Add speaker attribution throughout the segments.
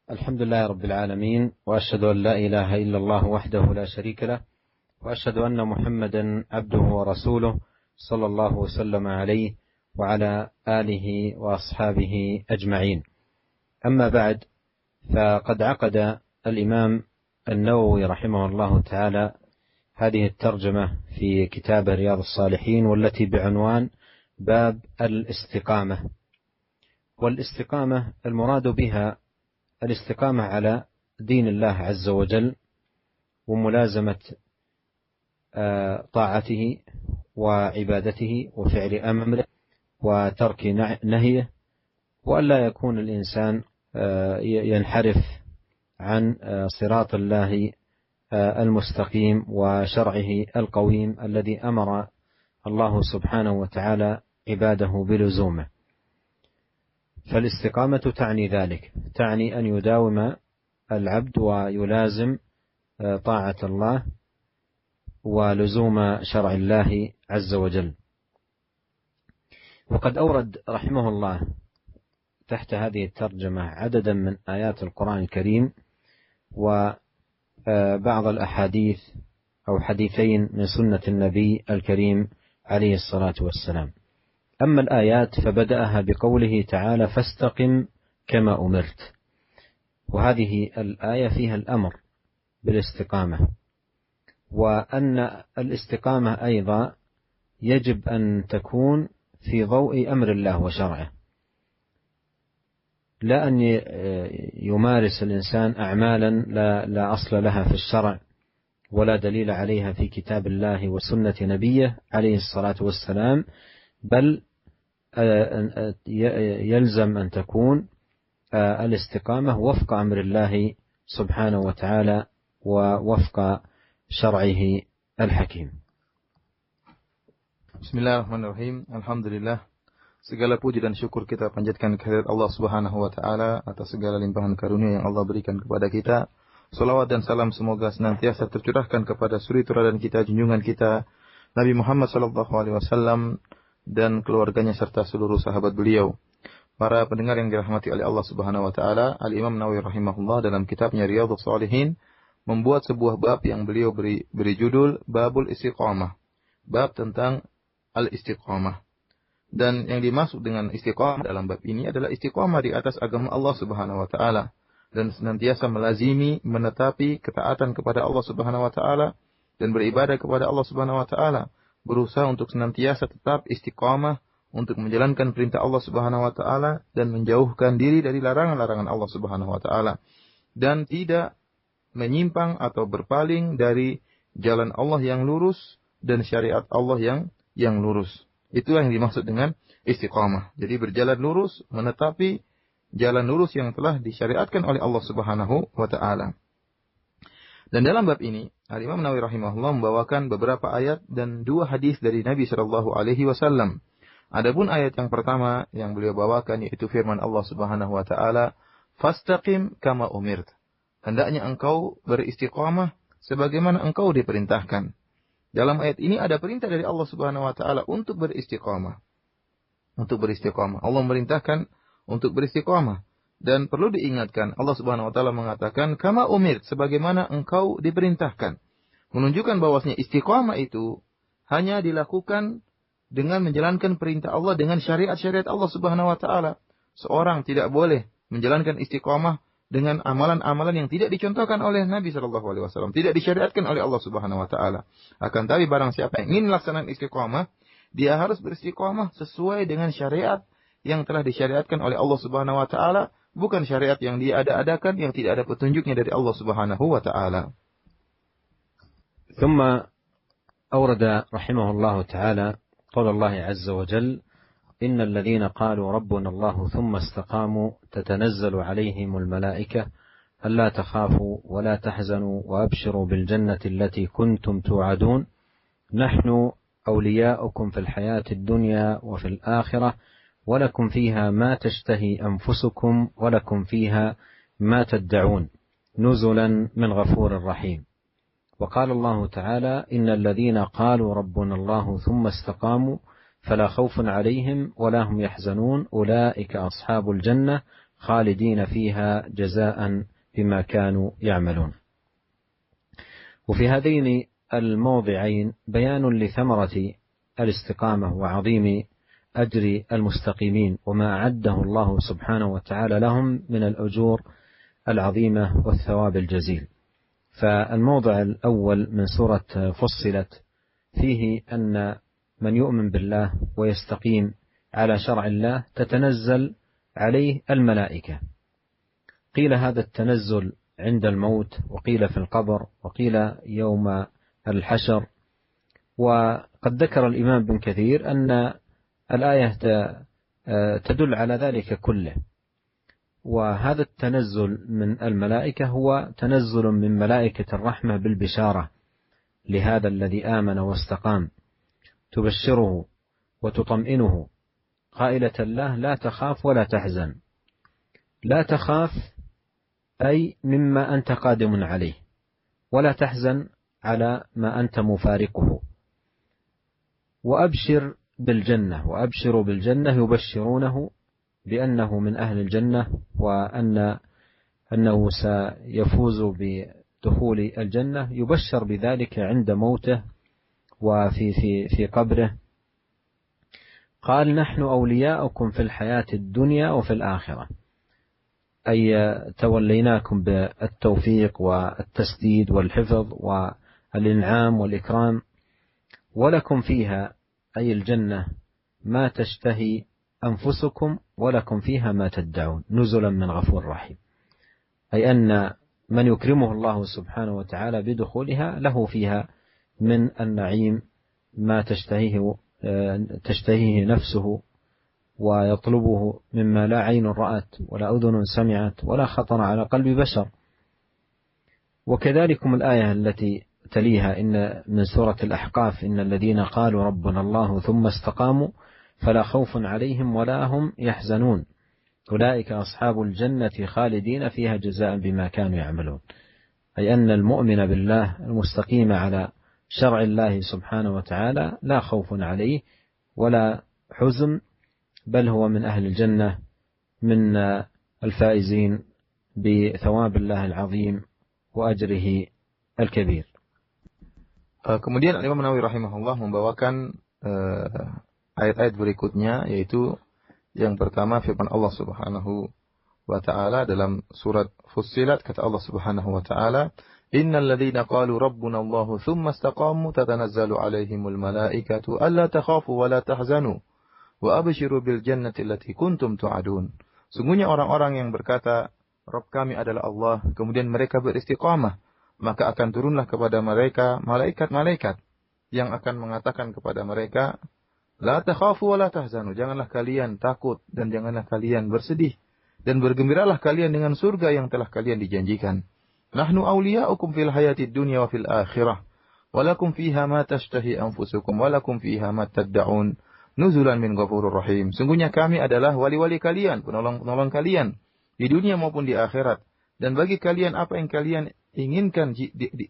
Speaker 1: الحمد لله رب العالمين، وأشهد أن لا إله إلا الله وحده لا شريك له، وأشهد أن محمدا عبده ورسوله صلى الله وسلم عليه وعلى آله وأصحابه أجمعين. أما بعد، فقد عقد الإمام النووي رحمه الله تعالى هذه الترجمة في كتاب رياض الصالحين، والتي بعنوان باب الاستقامة. والاستقامة المراد بها الاستقامة على دين الله عز وجل، وملازمة طاعته وعبادته وفعل أمره وترك نهيه، وألا يكون الإنسان ينحرف عن صراط الله المستقيم وشرعه القويم الذي أمر الله سبحانه وتعالى عباده بلزومه. فالاستقامة تعني ذلك، تعني أن يداوم العبد ويلازم طاعة الله ولزوم شرع الله عز وجل. وقد أورد رحمه الله تحت هذه الترجمة عددا من آيات القرآن الكريم، وبعض الأحاديث أو حديثين من سنة النبي الكريم عليه الصلاة والسلام. أما الآيات فبدأها بقوله تعالى: فاستقم كما أمرت. وهذه الآية فيها الأمر بالاستقامة، وأن الاستقامة أيضا يجب أن تكون في ضوء أمر الله وشرعه، لا أن يمارس الإنسان أعمالا لا أصل لها في الشرع ولا دليل عليها في كتاب الله وسنة نبيه عليه الصلاة والسلام، بل يلزم أن تكون الاستقامة وفق أمر الله سبحانه وتعالى ووفق شرعه الحكيم.
Speaker 2: Bismillahirrahmanirrahim. Alhamdulillah. Segala puji dan syukur kita panjatkan kehadirat Allah Subhanahu wa taala atas segala limpahan karunia yang Allah berikan kepada kita. Salawat dan salam semoga senantiasa tercurahkan kepada suri teladan kita, junjungan kita Nabi Muhammad sallallahu alaihi wasallam dan keluarganya serta seluruh sahabat beliau. Para pendengar yang dirahmati oleh Allah Subhanahu wa taala, Al-Imam Nawawi rahimahullah dalam kitabnya Riyadhus Shalihin membuat sebuah bab yang beliau beri judul Babul Istiqamah. Bab tentang al-istiqamah. Dan yang dimaksud dengan istiqamah dalam bab ini adalah istiqamah di atas agama Allah Subhanahu wa taala dan senantiasa melazimi menetapi ketaatan kepada Allah Subhanahu wa taala dan beribadah kepada Allah Subhanahu wa taala. Berusaha untuk senantiasa tetap istiqamah untuk menjalankan perintah Allah Subhanahu wa taala dan menjauhkan diri dari larangan-larangan Allah Subhanahu wa taala, dan tidak menyimpang atau berpaling dari jalan Allah yang lurus dan syariat Allah yang lurus. Itulah yang dimaksud dengan istiqamah. Jadi berjalan lurus, menetapi jalan lurus yang telah disyariatkan oleh Allah Subhanahu wa taala. Dan dalam bab ini, Al-Imam Nawawi rahimahullah membawakan beberapa ayat dan dua hadis dari Nabi sallallahu alaihi wasallam. Adapun ayat yang pertama yang beliau bawakan yaitu firman Allah Subhanahu wa taala, "Fastaqim kama umirt." Hendaknya engkau beristiqamah sebagaimana engkau diperintahkan. Dalam ayat ini ada perintah dari Allah Subhanahu wa taala untuk beristiqamah. Untuk beristiqamah. Allah memerintahkan untuk beristiqamah. Dan perlu diingatkan, Allah Subhanahu wa taala mengatakan kama umirt, sebagaimana engkau diperintahkan. Menunjukkan bahwasanya istiqamah itu hanya dilakukan dengan menjalankan perintah Allah dengan syariat-syariat Allah Subhanahu wa taala. Seorang tidak boleh menjalankan istiqamah dengan amalan-amalan yang tidak dicontohkan oleh Nabi sallallahu alaihi wasallam, tidak disyariatkan oleh Allah Subhanahu wa taala. Akan tapi barang siapa yang ingin melaksanakan istiqamah, dia harus beristiqamah sesuai dengan syariat yang telah disyariatkan oleh Allah Subhanahu wa taala, bukan syariat yang dia ada-adakan yang tidak ada petunjuknya dari Allah Subhanahu wa taala.
Speaker 1: ثم أورد رحمه الله تعالى قول الله عز وجل: إن الذين قالوا ربنا الله ثم استقاموا تتنزل عليهم الملائكة ألا تخافوا ولا تحزنوا وأبشروا بالجنة التي كنتم توعدون نحن أولياؤكم في الحياة الدنيا وفي الآخرة ولكم فيها ما تشتهي أنفسكم ولكم فيها ما تدعون نزلا من غفور رحيم. وقال الله تعالى: إن الذين قالوا ربنا الله ثم استقاموا فلا خوف عليهم ولا هم يحزنون أولئك أصحاب الجنة خالدين فيها جزاء بما كانوا يعملون. وفي هذين الموضعين بيان لثمرة الاستقامة وعظيم أجر المستقيمين وما أعده الله سبحانه وتعالى لهم من الأجور العظيمة والثواب الجزيل. فالموضع الأول من سورة فصلت فيه أن من يؤمن بالله ويستقيم على شرع الله تتنزل عليه الملائكة. قيل هذا التنزل عند الموت، وقيل في القبر، وقيل يوم الحشر. وقد ذكر الإمام ابن كثير أن الآية تدل على ذلك كله. وهذا التنزل من الملائكة هو تنزل من ملائكة الرحمة بالبشارة لهذا الذي آمن واستقام، تبشره وتطمئنه قائلة له لا تخاف ولا تحزن. لا تخاف أي مما أنت قادم عليه، ولا تحزن على ما أنت مفارقه. وأبشر بالجنة، وأبشروا بالجنة، يبشرونه بأنه من أهل الجنة وأنه سيفوز بدخول الجنة. يبشر بذلك عند موته وفي قبره. قال نحن أولياؤكم في الحياة الدنيا وفي الآخرة، أي توليناكم بالتوفيق والتسديد والحفظ والإنعام والإكرام. ولكم فيها أي الجنة ما تشتهي أنفسكم ولكم فيها ما تدعون نزلا من غفور رحيم. أي أن من يكرمه الله سبحانه وتعالى بدخولها له فيها من النعيم ما تشتهيه نفسه ويطلبه مما لا عين رأت ولا أذن سمعت ولا خطر على قلب بشر. وكذلكم الآية التي تليها إن من سورة الأحقاف إن الذين قالوا ربنا الله ثم استقاموا فلا خوف عليهم ولا هم يحزنون أولئك أصحاب الجنة خالدين فيها جزاء بما كانوا يعملون. أي أن المؤمن بالله المستقيم على شرع الله سبحانه وتعالى لا خوف عليه ولا حزن، بل هو من أهل الجنة، من الفائزين بثواب الله العظيم وأجره الكبير.
Speaker 2: Kemudian Imam Nawawi rahimahullah membawakan ayat-ayat berikutnya, yaitu yang pertama firman Allah Subhanahu wa taala dalam surat Fussilat, kata Allah Subhanahu wa taala, innal ladzina qalu rabbuna Allahu tsumma istaqamu tatanazzalu alaihimul malaikatu alla takhafu wa la tahzanu wa abshiru bil jannati allati kuntum tu'adun. Sungguhnya orang-orang yang berkata Rabb kami adalah Allah, kemudian mereka beristiqamah, maka akan turunlah kepada mereka malaikat-malaikat yang akan mengatakan kepada mereka, la takhafu wa la tahzanu, janganlah kalian takut dan janganlah kalian bersedih, dan bergembiralah kalian dengan surga yang telah kalian dijanjikan. Nahnu awliya'ukum fil hayatid dunya wa fil akhirah, wa lakum fiha ma tashtahi anfusukum wa lakum fiha ma tad'un nuzulan min ghafurur rahim. Sungguhnya kami adalah wali-wali kalian, penolong-penolong kalian di dunia maupun di akhirat, dan bagi kalian apa yang kalian inginkan,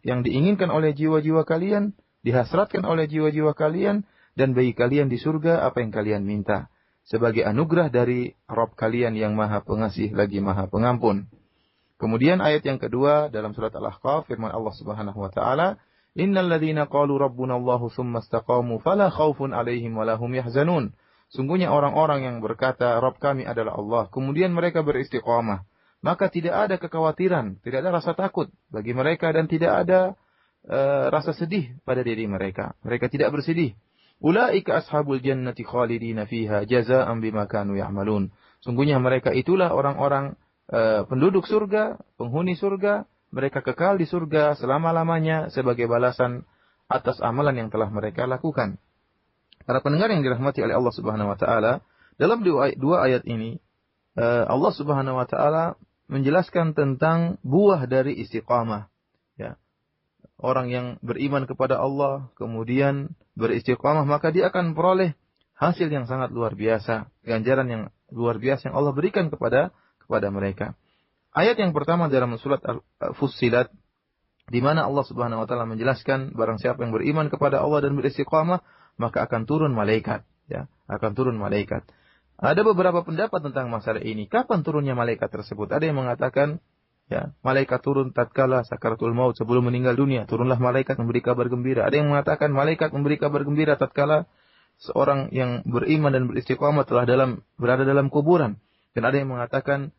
Speaker 2: yang diinginkan oleh jiwa-jiwa kalian, dihasratkan oleh jiwa-jiwa kalian, dan bagi kalian di surga apa yang kalian minta sebagai anugerah dari Rabb kalian yang Maha Pengasih lagi Maha Pengampun. Kemudian ayat yang kedua dalam surat Al-Ahqaf, firman Allah Subhanahu wa taala, innal ladzina qalu rabbuna Allahu tsumma istaqamu fala khaufun 'alaihim wa lahum yahzanun. Sungguhnya orang-orang yang berkata Rabb kami adalah Allah, kemudian mereka beristiqamah, maka tidak ada kekhawatiran, tidak ada rasa takut bagi mereka, dan tidak ada rasa sedih pada diri mereka. Mereka tidak bersedih. Ulaika ashabul jannati khalidina fiha jazaa'an bima kanu ya'malun. Sungguhnya mereka itulah orang-orang penduduk surga, penghuni surga, mereka kekal di surga selama-lamanya sebagai balasan atas amalan yang telah mereka lakukan. Para pendengar yang dirahmati oleh Allah Subhanahu wa taala, dalam dua ayat ini Allah Subhanahu wa taala menjelaskan tentang buah dari istiqamah, ya. Orang yang beriman kepada Allah kemudian beristiqamah, maka dia akan peroleh hasil yang sangat luar biasa, ganjaran yang luar biasa yang Allah berikan kepada mereka. Ayat yang pertama dalam surat Fussilat, di mana Allah Subhanahu wa taala menjelaskan barang siapa yang beriman kepada Allah dan beristiqamah, maka akan turun malaikat, ya, akan turun malaikat. Ada beberapa pendapat tentang masalah ini. Kapan turunnya malaikat tersebut? Ada yang mengatakan, ya, malaikat turun tatkala sakaratul maut, sebelum meninggal dunia. Turunlah malaikat memberi kabar gembira. Ada yang mengatakan malaikat memberi kabar gembira tatkala seorang yang beriman dan beristiqamah berada dalam kuburan. Dan ada yang mengatakan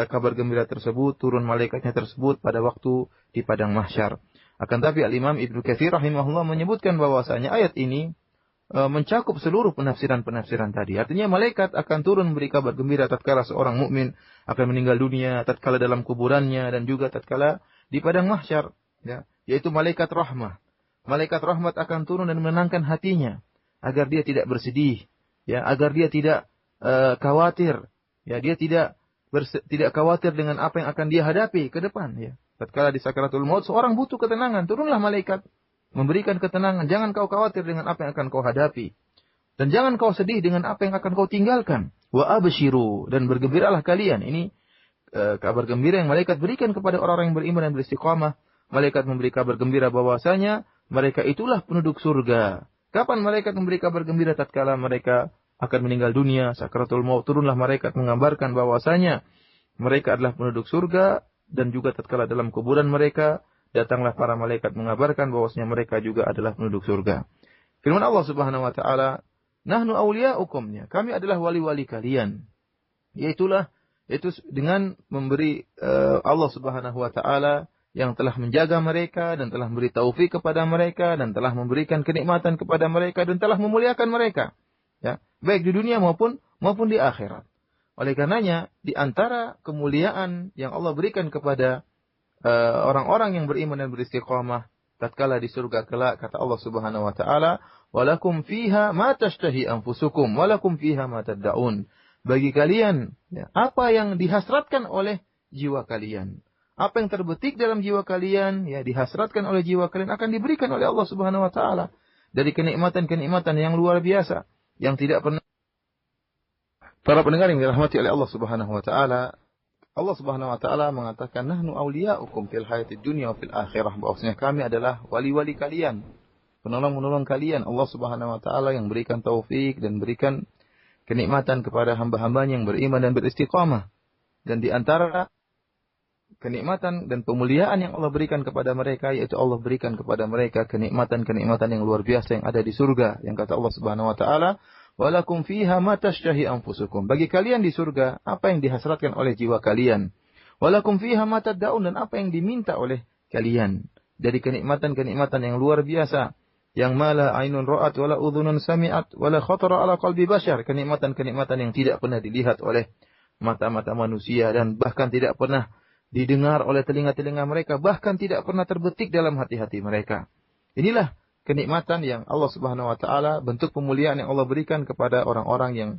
Speaker 2: kabar gembira tersebut, turun malaikatnya tersebut pada waktu di padang mahsyar. Akan tapi Al-Imam Ibnu Katsir rahimahullah menyebutkan bahwasanya ayat ini mencakup seluruh penafsiran-penafsiran tadi. Artinya malaikat akan turun memberi kabar gembira tatkala seorang mukmin akan meninggal dunia, tatkala dalam kuburannya, dan juga tatkala di padang mahsyar, ya, yaitu malaikat rahmah. Malaikat rahmat akan turun dan menenangkan hatinya agar dia tidak bersedih, ya, agar dia tidak khawatir, ya, dia tidak khawatir dengan apa yang akan dia hadapi ke depan, ya. Tatkala di sakaratul maut seorang butuh ketenangan, turunlah malaikat memberikan ketenangan. Jangan kau khawatir dengan apa yang akan kau hadapi. Dan jangan kau sedih dengan apa yang akan kau tinggalkan. Wa abshiru, dan bergembiralah kalian. Ini kabar gembira yang malaikat berikan kepada orang-orang yang beriman dan beristiqamah. Malaikat memberi kabar gembira bahwasanya mereka itulah penduduk surga. Kapan malaikat memberi kabar gembira? Tatkala mereka akan meninggal dunia, sakaratul maut, turunlah malaikat mengabarkan bahwasanya mereka adalah penduduk surga. Dan juga tatkala dalam kuburan mereka, datanglah para malaikat mengabarkan bahwasanya mereka juga adalah penduduk surga. Firman Allah Subhanahu wa taala, "Nahnu awliya'ukum," kami adalah wali-wali kalian. Yaitu dengan memberi Allah Subhanahu wa taala yang telah menjaga mereka dan telah memberi taufik kepada mereka dan telah memberikan kenikmatan kepada mereka dan telah memuliakan mereka. Ya, baik di dunia maupun di akhirat. Oleh karenanya, di antara kemuliaan yang Allah berikan kepada orang-orang yang beriman dan beristiqamah tatkala di surga kelak, kata Allah Subhanahu wa taala, "Walakum fiha ma tashtahi anfusukum walakum fiha ma tad'un." Bagi kalian, ya, apa yang dihasratkan oleh jiwa kalian, apa yang terbetik dalam jiwa kalian, ya, dihasratkan oleh jiwa kalian akan diberikan oleh Allah Subhanahu wa taala dari kenikmatan-kenikmatan yang luar biasa yang tidak pernah. Para pendengar yang dirahmati oleh Allah Subhanahu wa taala, Allah Subhanahu wa taala mengatakan, "Nahnu awliya'ukum fil hayatid dunya wa fil akhirah." Bahwasanya kami adalah wali-wali kalian, penolong-menolong kalian. Allah Subhanahu wa taala yang berikan taufik dan berikan kenikmatan kepada hamba-hambanya yang beriman dan beristiqamah. Dan di antara kenikmatan dan pemuliaan yang Allah berikan kepada mereka, yaitu Allah berikan kepada mereka kenikmatan-kenikmatan yang luar biasa yang ada di surga. Yang kata Allah Subhanahu wa taala, "Walakum fiha ma tashtahi anfusukum." Bagi kalian di surga apa yang dihasratkan oleh jiwa kalian. Walakum fiha ma tad'un, dan apa yang diminta oleh kalian dari kenikmatan-kenikmatan yang luar biasa, yang mala ainun ra'at wala udhunun sami'at wala khatara ala qalbi bashar, kenikmatan-kenikmatan yang tidak pernah dilihat oleh mata-mata manusia dan bahkan tidak pernah didengar oleh telinga-telinga mereka, bahkan tidak pernah terbetik dalam hati-hati mereka. Inilah kenikmatan yang Allah Subhanahu wa taala, bentuk pemuliaan yang Allah berikan kepada orang-orang yang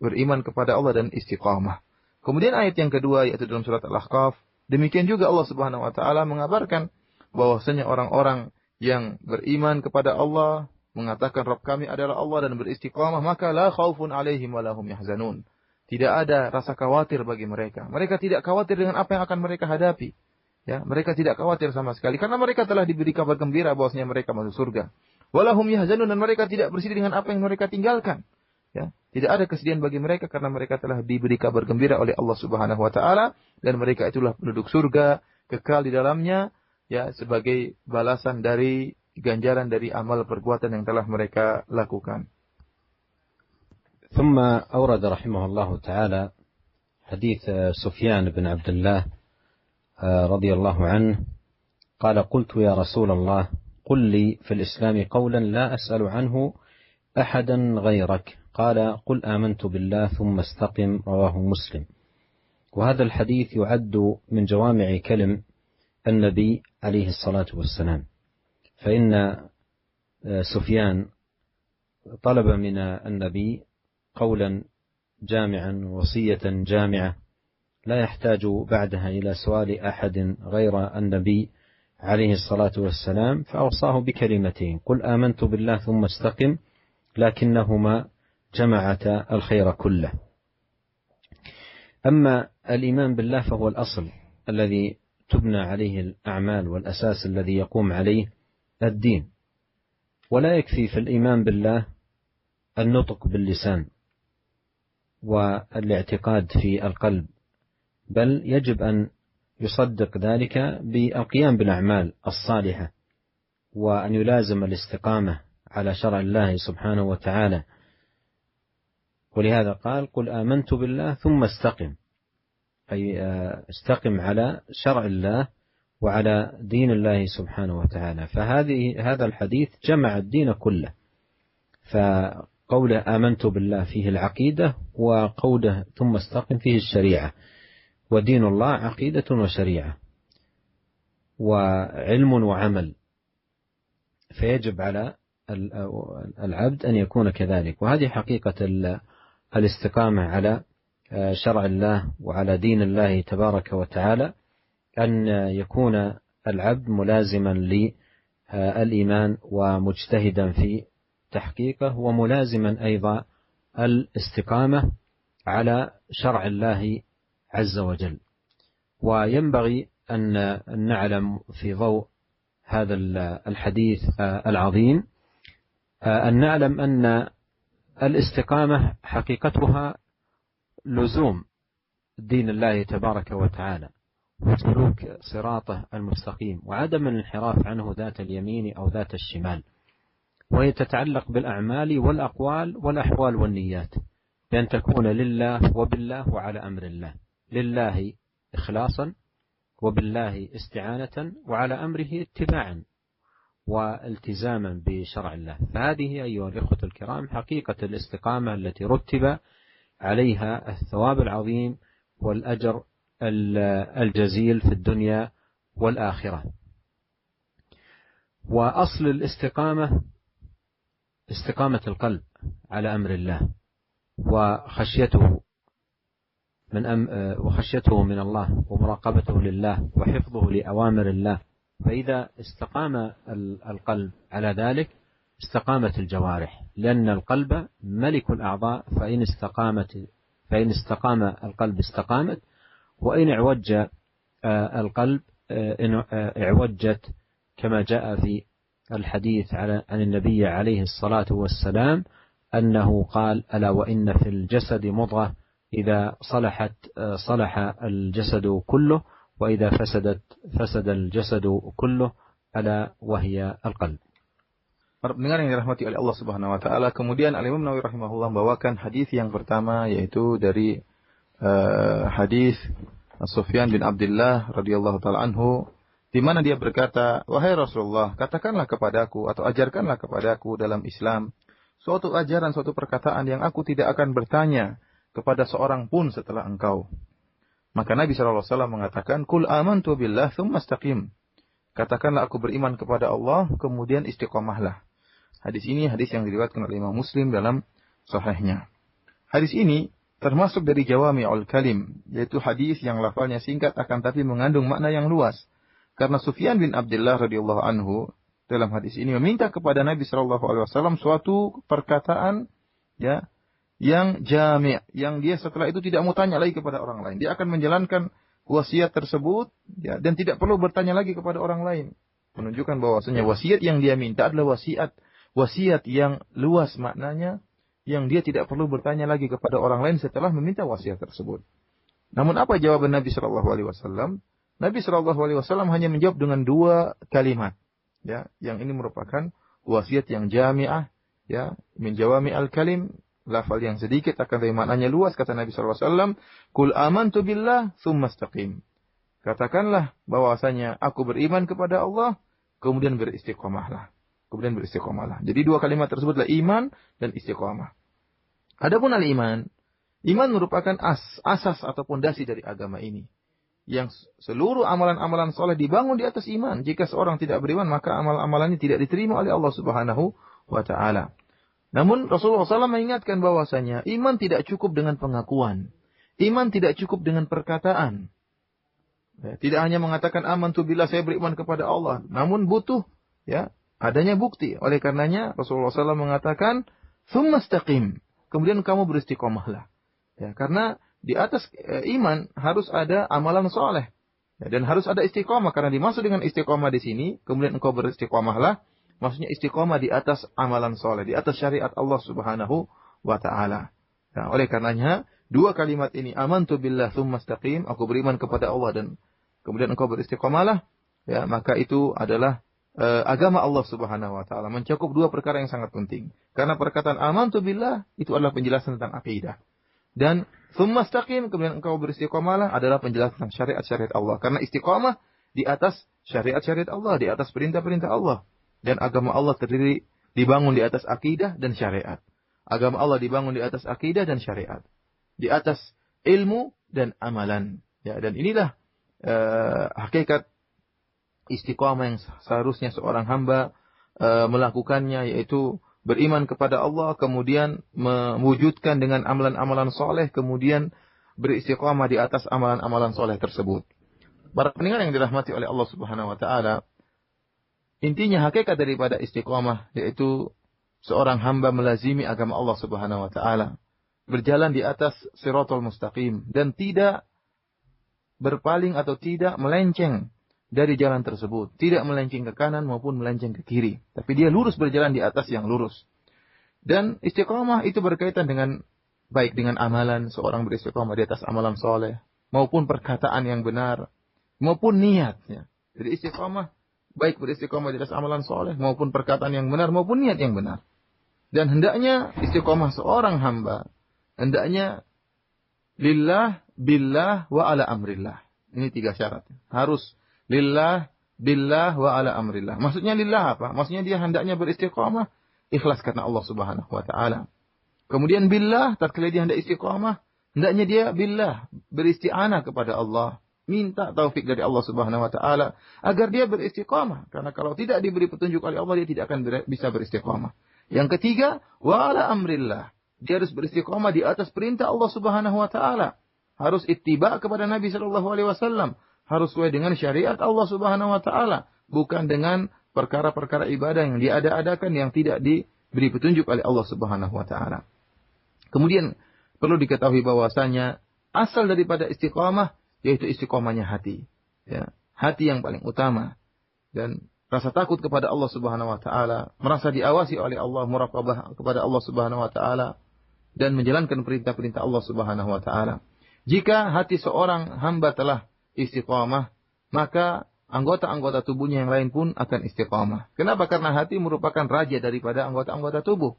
Speaker 2: beriman kepada Allah dan istiqamah. Kemudian ayat yang kedua yaitu dalam surat Al-Ahqaf, demikian juga Allah Subhanahu wa taala mengabarkan bahwasanya orang-orang yang beriman kepada Allah, mengatakan Rabb kami adalah Allah dan beristiqamah, maka la khaufun alaihim wa lahum yahzanun. Tidak ada rasa khawatir bagi mereka. Mereka tidak khawatir dengan apa yang akan mereka hadapi. Ya, mereka tidak khawatir sama sekali karena mereka telah diberi kabar gembira bahwasanya mereka masuk surga. Walahum yahzanun, dan mereka tidak bersedih dengan apa yang mereka tinggalkan. Ya, tidak ada kesedihan bagi mereka karena mereka telah diberi kabar gembira oleh Allah Subhanahu wa taala dan mereka itulah penduduk surga, kekal di dalamnya, ya, sebagai balasan dari ganjaran dari amal perbuatan yang telah mereka lakukan.
Speaker 1: ثم أورد رحمه الله تعالى حديث سفيان بن عبد الله رضي الله عنه قال: قلت يا رسول الله قل لي في الإسلام قولا لا أسأل عنه أحدا غيرك. قال: قل آمنت بالله ثم استقم. رواه مسلم. وهذا الحديث يعد من جوامع كلم النبي عليه الصلاة والسلام، فإن سفيان طلب من النبي قولا جامعا، وصية جامعة لا يحتاج بعدها إلى سؤال أحد غير النبي عليه الصلاة والسلام، فأوصاه بكلمتين: قل آمنت بالله ثم استقم، لكنهما جمعتا الخير كله. أما الإيمان بالله فهو الأصل الذي تبنى عليه الأعمال والأساس الذي يقوم عليه الدين، ولا يكفي في الإيمان بالله النطق باللسان، والاعتقاد في القلب، بل يجب أن يصدق ذلك بالقيام بالأعمال الصالحة، وأن يلازم الاستقامة على شرع الله سبحانه وتعالى. ولهذا قال: قل آمنت بالله ثم استقم، أي استقم على شرع الله وعلى دين الله سبحانه وتعالى. هذا الحديث جمع الدين كله، فقوله آمنت بالله فيه العقيدة، وقوله ثم استقم فيه الشريعة. ودين الله عقيدة وشريعة وعلم وعمل، فيجب على العبد أن يكون كذلك. وهذه حقيقة الاستقامة على شرع الله وعلى دين الله تبارك وتعالى، أن يكون العبد ملازما للإيمان ومجتهدا في تحقيقه، وملازما أيضا الاستقامة على شرع الله عز وجل. وينبغي أن نعلم في ضوء هذا الحديث العظيم أن نعلم أن الاستقامة حقيقتها لزوم دين الله تبارك وتعالى وسلوك صراطه المستقيم، وعدم الانحراف عنه ذات اليمين أو ذات الشمال. وهي تتعلق بالأعمال والأقوال والأحوال والنيات، بأن تكون لله وبالله وعلى أمر الله، لله إخلاصا وبالله استعانة وعلى أمره اتباعا والتزاما بشرع الله. فهذه أيها الإخوة الكرام حقيقة الاستقامة التي رتب عليها الثواب العظيم والأجر الجزيل في الدنيا والآخرة. وأصل الاستقامة استقامة القلب على أمر الله وخشيته من الله ومراقبته لله وحفظه لأوامر الله. فإذا استقام القلب على ذلك استقامت الجوارح، لأن القلب ملك الأعضاء، فإن استقام القلب استقامت، وإن اعوج القلب اعوجت، كما جاء في الحديث عن النبي عليه الصلاة والسلام أنه قال: ألا وإن في الجسد مضغة إذا صلحت صلح الجسد كله، وإذا فسدت فسد الجسد كله، ألا وهي القلب.
Speaker 2: Para pendengar yang dirahmati oleh Allah Subhanahu wa taala, kemudian Al-Imam Nawawi rahimahullah membawakan hadis yang pertama, yaitu dari hadis Sufyan bin Abdullah radhiyallahu taala anhu, di mana dia berkata, "Wahai Rasulullah, katakanlah kepadaku atau ajarkanlah kepadaku dalam Islam suatu ajaran, suatu perkataan yang aku tidak akan bertanya kepada seorang pun setelah engkau." Maka Nabi SAW mengatakan, "Qul amantu billah tsumma istaqim." Katakanlah aku beriman kepada Allah, kemudian istiqomahlah. Hadis ini hadis yang diriwayatkan oleh Imam Muslim dalam sahihnya. Hadis ini termasuk dari Jawami'ul Kalim, yaitu hadis yang lafalnya singkat akan tapi mengandung makna yang luas. Karena Sufyan bin Abdullah radhiyallahu anhu dalam hadis ini meminta kepada Nabi SAW suatu perkataan yang jami', yang dia setelah itu tidak mau tanya lagi kepada orang lain. Dia akan menjalankan wasiat tersebut dan tidak perlu bertanya lagi kepada orang lain. Menunjukkan bahwasanya wasiat yang dia minta adalah wasiat yang luas maknanya, yang dia tidak perlu bertanya lagi kepada orang lain setelah meminta wasiat tersebut. Namun apa jawaban Nabi SAW? Nabi SAW hanya menjawab dengan 2 kalimat, yang ini merupakan wasiat yang jami'ah, min jawami'al kalim, lafal yang sedikit akan tapi maknanya luas. Kata Nabi SAW, "Qul amantu billah tsumma istaqim." Katakanlah bahwasanya aku beriman kepada Allah, kemudian beristiqomahlah. Jadi 2 kalimat tersebutlah iman dan istiqomah. Adapun al-iman, iman merupakan asas atau pondasi dari agama ini, yang seluruh amalan-amalan soleh dibangun di atas iman. Jika seorang tidak beriman, maka amal-amalannya tidak diterima oleh Allah Subhanahu wa taala. Namun Rasulullah SAW mengingatkan bahwasanya iman tidak cukup dengan pengakuan. Iman tidak cukup dengan perkataan. Tidak hanya mengatakan amantu billah, saya beriman kepada Allah. Namun butuh adanya bukti. Oleh karenanya Rasulullah SAW mengatakan, "Tsumma istaqim." Kemudian kamu beristiqomahlah. Karena di atas iman harus ada amalan soleh. Dan harus ada istiqomah. Karena dimaksud dengan istiqomah di sini, kemudian engkau beristiqomahlah. Maksudnya istiqomah di atas amalan soleh, di atas syariat Allah Subhanahu wa ta'ala. Nah, oleh karenanya, dua kalimat ini, amantu billah tsumma istaqim, aku beriman kepada Allah dan kemudian engkau beristiqamalah, ya, maka itu adalah agama Allah Subhanahu wa taala, mencakup dua perkara yang sangat penting. Karena perkataan amantu billah itu adalah penjelasan tentang akidah. Dan tsumma istaqim, kemudian engkau beristiqamalah adalah penjelasan tentang syariat-syariat Allah. Karena istiqamah di atas syariat-syariat Allah, di atas perintah-perintah Allah. Dan agama Allah terdiri dibangun di atas akidah dan syariat. Agama Allah dibangun di atas akidah dan syariat. Di atas ilmu dan amalan. Ya, dan inilah hakikat istiqamah yang seharusnya seorang hamba melakukannya, yaitu beriman kepada Allah, kemudian mewujudkan dengan amalan-amalan soleh, kemudian beristiqamah di atas amalan-amalan soleh tersebut. Para pendengar yang dirahmati oleh Allah Subhanahu wa taala, intinya hakikat daripada istiqamah yaitu seorang hamba melazimi agama Allah Subhanahu wa taala, berjalan di atas siratal mustaqim dan tidak berpaling atau tidak melenceng dari jalan tersebut, tidak melenceng ke kanan maupun melenceng ke kiri, tapi dia lurus berjalan di atas yang lurus. Dan istiqamah itu berkaitan dengan baik dengan amalan, seorang beristiqamah di atas amalan soleh, maupun perkataan yang benar, maupun niatnya. Jadi istiqamah baik beristiqamah di atas amalan soleh, maupun perkataan yang benar, maupun niat yang benar. Dan hendaknya istiqamah seorang hamba, hendaknya lillah, billah, wa ala amrillah. Ini 3 syarat. Harus lillah, billah, wa ala amrillah. Maksudnya lillah apa? Maksudnya dia hendaknya beristiqamah, ikhlas karena Allah Subhanahu wa ta'ala. Kemudian billah, tatkala dia hendak istiqamah, hendaknya dia billah, beristi'anah kepada Allah. Minta taufik dari Allah Subhanahu wa ta'ala agar dia beristiqamah. Karena kalau tidak diberi petunjuk oleh Allah, dia tidak akan bisa beristiqamah. Yang ketiga, wa ala amrillah. Dia harus beristiqamah di atas perintah Allah Subhanahu wa ta'ala. Harus ittiba kepada Nabi sallallahu alaihi wasallam. Harus sesuai dengan syariat Allah Subhanahu wa ta'ala. Bukan dengan perkara-perkara ibadah yang diada-adakan yang tidak diberi petunjuk oleh Allah Subhanahu wa ta'ala. Kemudian perlu diketahui bahwasanya asal daripada istiqamah yaitu istiqamahnya hati. Ya, hati yang paling utama. Dan rasa takut kepada Allah Subhanahu wa ta'ala, merasa diawasi oleh Allah, muraqabah kepada Allah Subhanahu wa ta'ala, dan menjalankan perintah-perintah Allah Subhanahu wa ta'ala. Jika hati seorang hamba telah istiqamah, maka anggota-anggota tubuhnya yang lain pun akan istiqamah. Kenapa? Karena hati merupakan raja daripada anggota-anggota tubuh.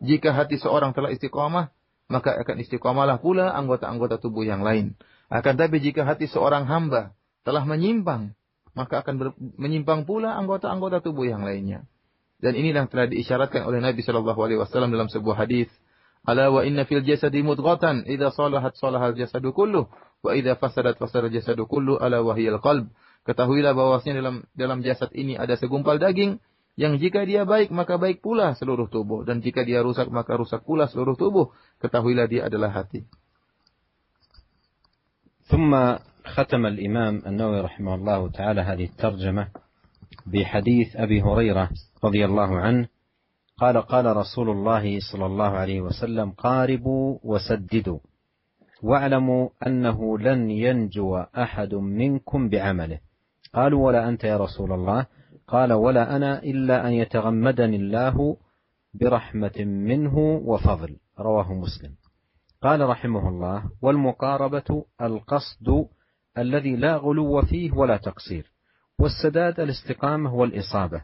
Speaker 2: Jika hati seorang telah istiqamah, maka akan istiqamalah pula anggota-anggota tubuh yang lain. Akan tapi jika hati seorang hamba telah menyimpang, maka akan menyimpang pula anggota-anggota tubuh yang lainnya. Dan inilah yang telah diisyaratkan oleh Nabi sallallahu alaihi wasallam dalam sebuah hadis, "Ala wa inna fil jasadi mudghatan, idza salahat salahal jasadu kulluh, wa idza fasadat fasada jasadu kulluh, ala wa hiyal qalb." Ketahuilah bahwasanya dalam jasad ini ada segumpal daging yang jika dia baik maka baik pula seluruh tubuh, dan jika dia rusak maka rusak pula seluruh tubuh. Ketahuilah dia adalah hati.
Speaker 1: ثم ختم الإمام النووي رحمه الله تعالى هذه الترجمة بحديث أبي هريرة رضي الله عنه قال قال رسول الله صلى الله عليه وسلم قاربوا وسددوا واعلموا أنه لن ينجو أحد منكم بعمله قالوا ولا أنت يا رسول الله قال ولا أنا إلا أن يتغمدني الله برحمة منه وفضل رواه مسلم. قال رحمه الله والمقاربة القصد الذي لا غلو فيه ولا تقصير، والسداد الاستقامة والإصابة،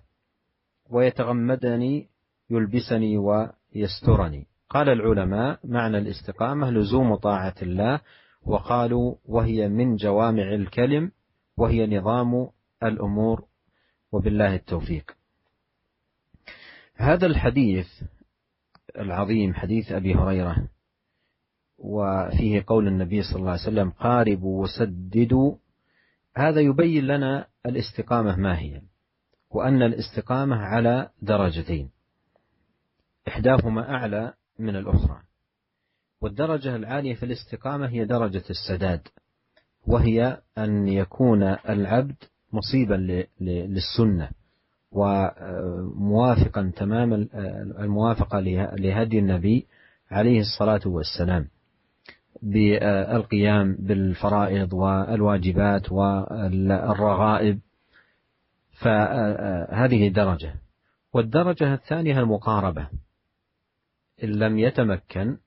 Speaker 1: ويتغمدني يلبسني ويسترني. قال العلماء معنى الاستقامة لزوم طاعة الله، وقالوا وهي من جوامع الكلم وهي نظام الأمور، وبالله التوفيق. هذا الحديث العظيم حديث أبي هريرة وفيه قول النبي صلى الله عليه وسلم قاربوا وسددوا، هذا يبين لنا الاستقامة ما هي، وأن الاستقامة على درجتين إحداهما أعلى من الأخرى. والدرجة العالية في الاستقامة هي درجة السداد، وهي أن يكون العبد مصيبا للسنة وموافقا تمام الموافقة لهدي النبي عليه الصلاة والسلام بالقيام بالفرائض والواجبات والرغائب. فهذه درجة. والدرجة الثانية المقاربة، إن لم يتمكن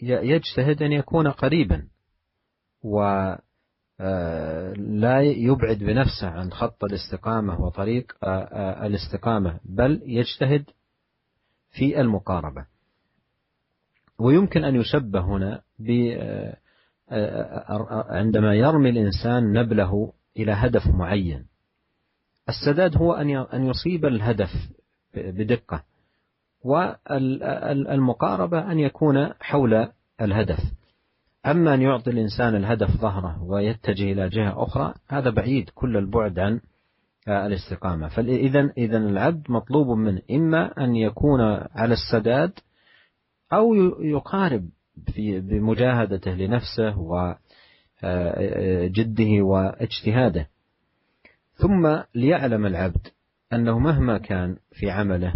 Speaker 1: يجتهد أن يكون قريبا ولا يبعد بنفسه عن خط الاستقامة وطريق الاستقامة، بل يجتهد في المقاربة. ويمكن أن يشبه هنا عندما يرمي الإنسان نبله إلى هدف معين. السداد هو أن يصيب الهدف بدقة، والمقاربة أن يكون حول الهدف. أما أن يعطي الإنسان الهدف ظهره ويتجه إلى جهة أخرى، هذا بعيد كل البعد عن الاستقامة. فإذا العبد مطلوب منه إما أن يكون على السداد أو يقارب بمجاهدته لنفسه وجده واجتهاده. ثم ليعلم العبد أنه مهما كان في عمله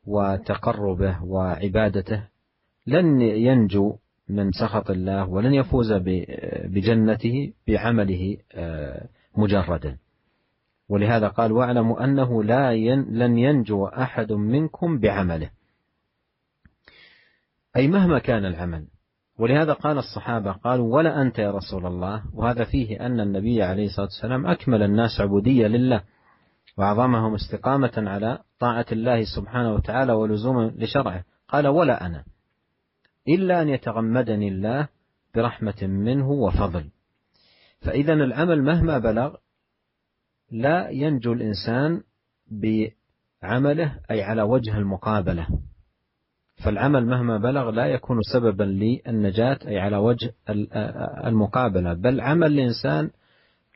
Speaker 1: وتقربه وعبادته لن ينجو من سخط الله ولن يفوز بجنته بعمله مجردا. ولهذا قال: واعلموا أنه لن ينجو أحد منكم بعمله، أي مهما كان العمل. ولهذا قال الصحابة قالوا: ولا أنت يا رسول الله. وهذا فيه أن النبي عليه الصلاة والسلام أكمل الناس عبودية لله وأعظمهم استقامة على طاعة الله سبحانه وتعالى ولزوما لشرعه. قال: ولا أنا، إلا أن يتغمدني الله برحمة منه وفضل. فإذا العمل مهما بلغ لا ينجو الإنسان بعمله، أي على وجه المقابلة. فالعمل مهما بلغ لا يكون سببا للنجاة، أي على وجه المقابلة، بل عمل الإنسان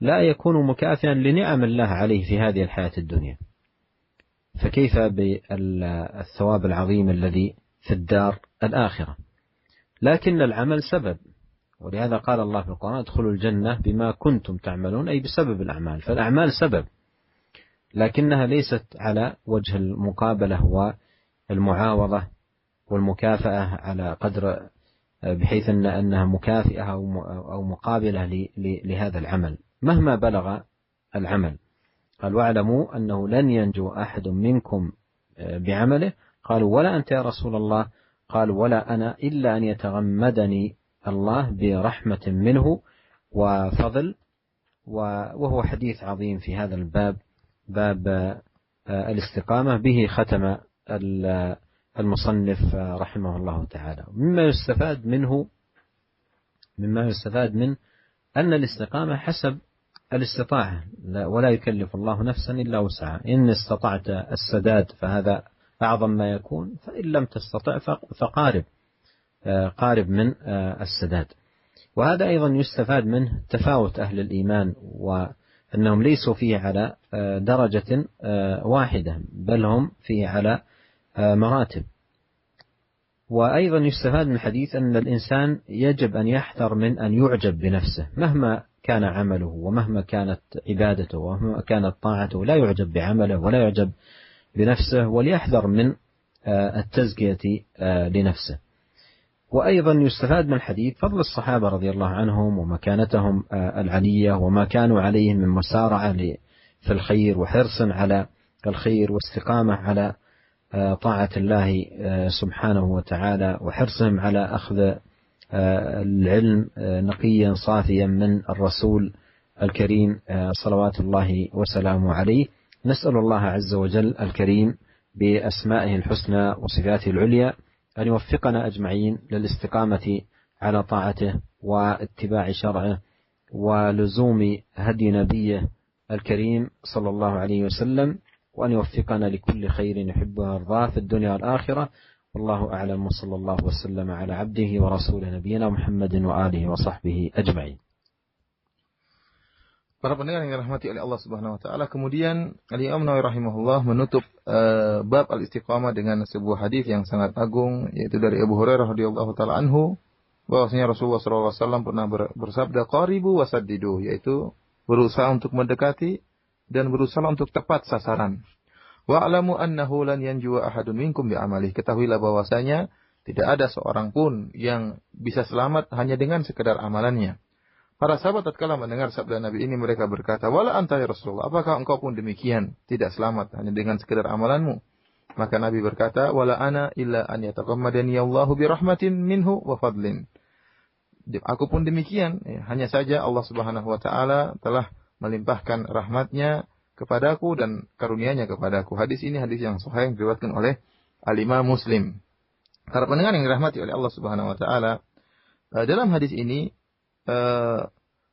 Speaker 1: لا يكون مكافئا لنعم الله عليه في هذه الحياة الدنيا، فكيف بالثواب العظيم الذي في الدار الآخرة؟ لكن العمل سبب، ولهذا قال الله في القرآن: ادخلوا الجنة بما كنتم تعملون، أي بسبب الأعمال. فالأعمال سبب، لكنها ليست على وجه المقابلة والمعاوضة والمكافأة على قدر، بحيث أنها مكافئة أو مقابلة لهذا العمل مهما بلغ العمل. قال: واعلموا أنه لن ينجو أحد منكم بعمله. قالوا: ولا أنت يا رسول الله. قال: ولا أنا، إلا أن يتغمدني الله برحمة منه وفضل. وهو حديث عظيم في هذا الباب، باب الاستقامة، به ختم المصنف رحمه الله تعالى. مما يستفاد منه أن الاستقامة حسب الاستطاعة، ولا يكلف الله نفسا إلا وسعها. إن استطعت السداد فهذا أعظم ما يكون، فإن لم تستطع قارب من السداد. وهذا أيضا يستفاد منه تفاوت أهل الإيمان، وأنهم ليسوا فيه على درجة واحدة، بل هم فيه على مراتب. وأيضا يستفاد من الحديث أن الإنسان يجب أن يحذر من أن يعجب بنفسه مهما كان عمله ومهما كانت عبادته ومهما كانت طاعته، لا يعجب بعمله ولا يعجب بنفسه، وليحذر من التزكية لنفسه. وأيضا يستفاد من الحديث فضل الصحابة رضي الله عنهم ومكانتهم العلية، وما كانوا عليه من مسارعة في الخير وحرص على الخير واستقامة على طاعة الله سبحانه وتعالى، وحرصهم على أخذ العلم نقيا صافيا من الرسول الكريم صلوات الله وسلامه عليه. نسأل الله عز وجل الكريم بأسمائه الحسنى وصفاته العليا أن يوفقنا أجمعين للاستقامة على طاعته واتباع شرعه ولزوم هدي نبيه الكريم صلى الله عليه وسلم، وأن يوفقنا لكل خير يحبه ويرضاه في الدنيا والآخرة. والله أعلم، وصلى الله وسلم على عبده ورسوله نبينا محمد وآله وصحبه أجمعين.
Speaker 2: Para pendengar yang dirahmati oleh Allah Subhanahu wa taala, kemudian Al-Imam Nawawi rahimahullah menutup bab al-istiqamah dengan sebuah hadis yang sangat agung, yaitu dari Abu Hurairah radhiyallahu taala anhu, bahwasanya Rasulullah sallallahu alaihi wasallam pernah bersabda, qaribu wasaddidu, yaitu berusaha untuk mendekati dan berusaha untuk tepat sasaran. Wa'lamu annahu lan yanjuwa ahadun minkum bi'amalih. Ketahuilah bahwasanya tidak ada seorang pun yang bisa selamat hanya dengan sekedar amalannya. Para sahabat tatkala mendengar sabda Nabi ini, mereka berkata, "Wala anta ya Rasulullah, apakah engkau pun demikian, tidak selamat hanya dengan sekedar amalanmu?" Maka Nabi berkata, "Wala ana illa an yataghammadani Allahu bi rahmatin minhu wa fadlin." Aku pun demikian, hanya saja Allah Subhanahu wa taala telah melimpahkan rahmatnya kepadaku dan karunia-Nya kepadaku. Hadis ini hadis yang sahih yang diriwayatkan oleh Al-Imam Muslim. Para pendengar yang dirahmati oleh Allah Subhanahu wa taala, dalam hadis ini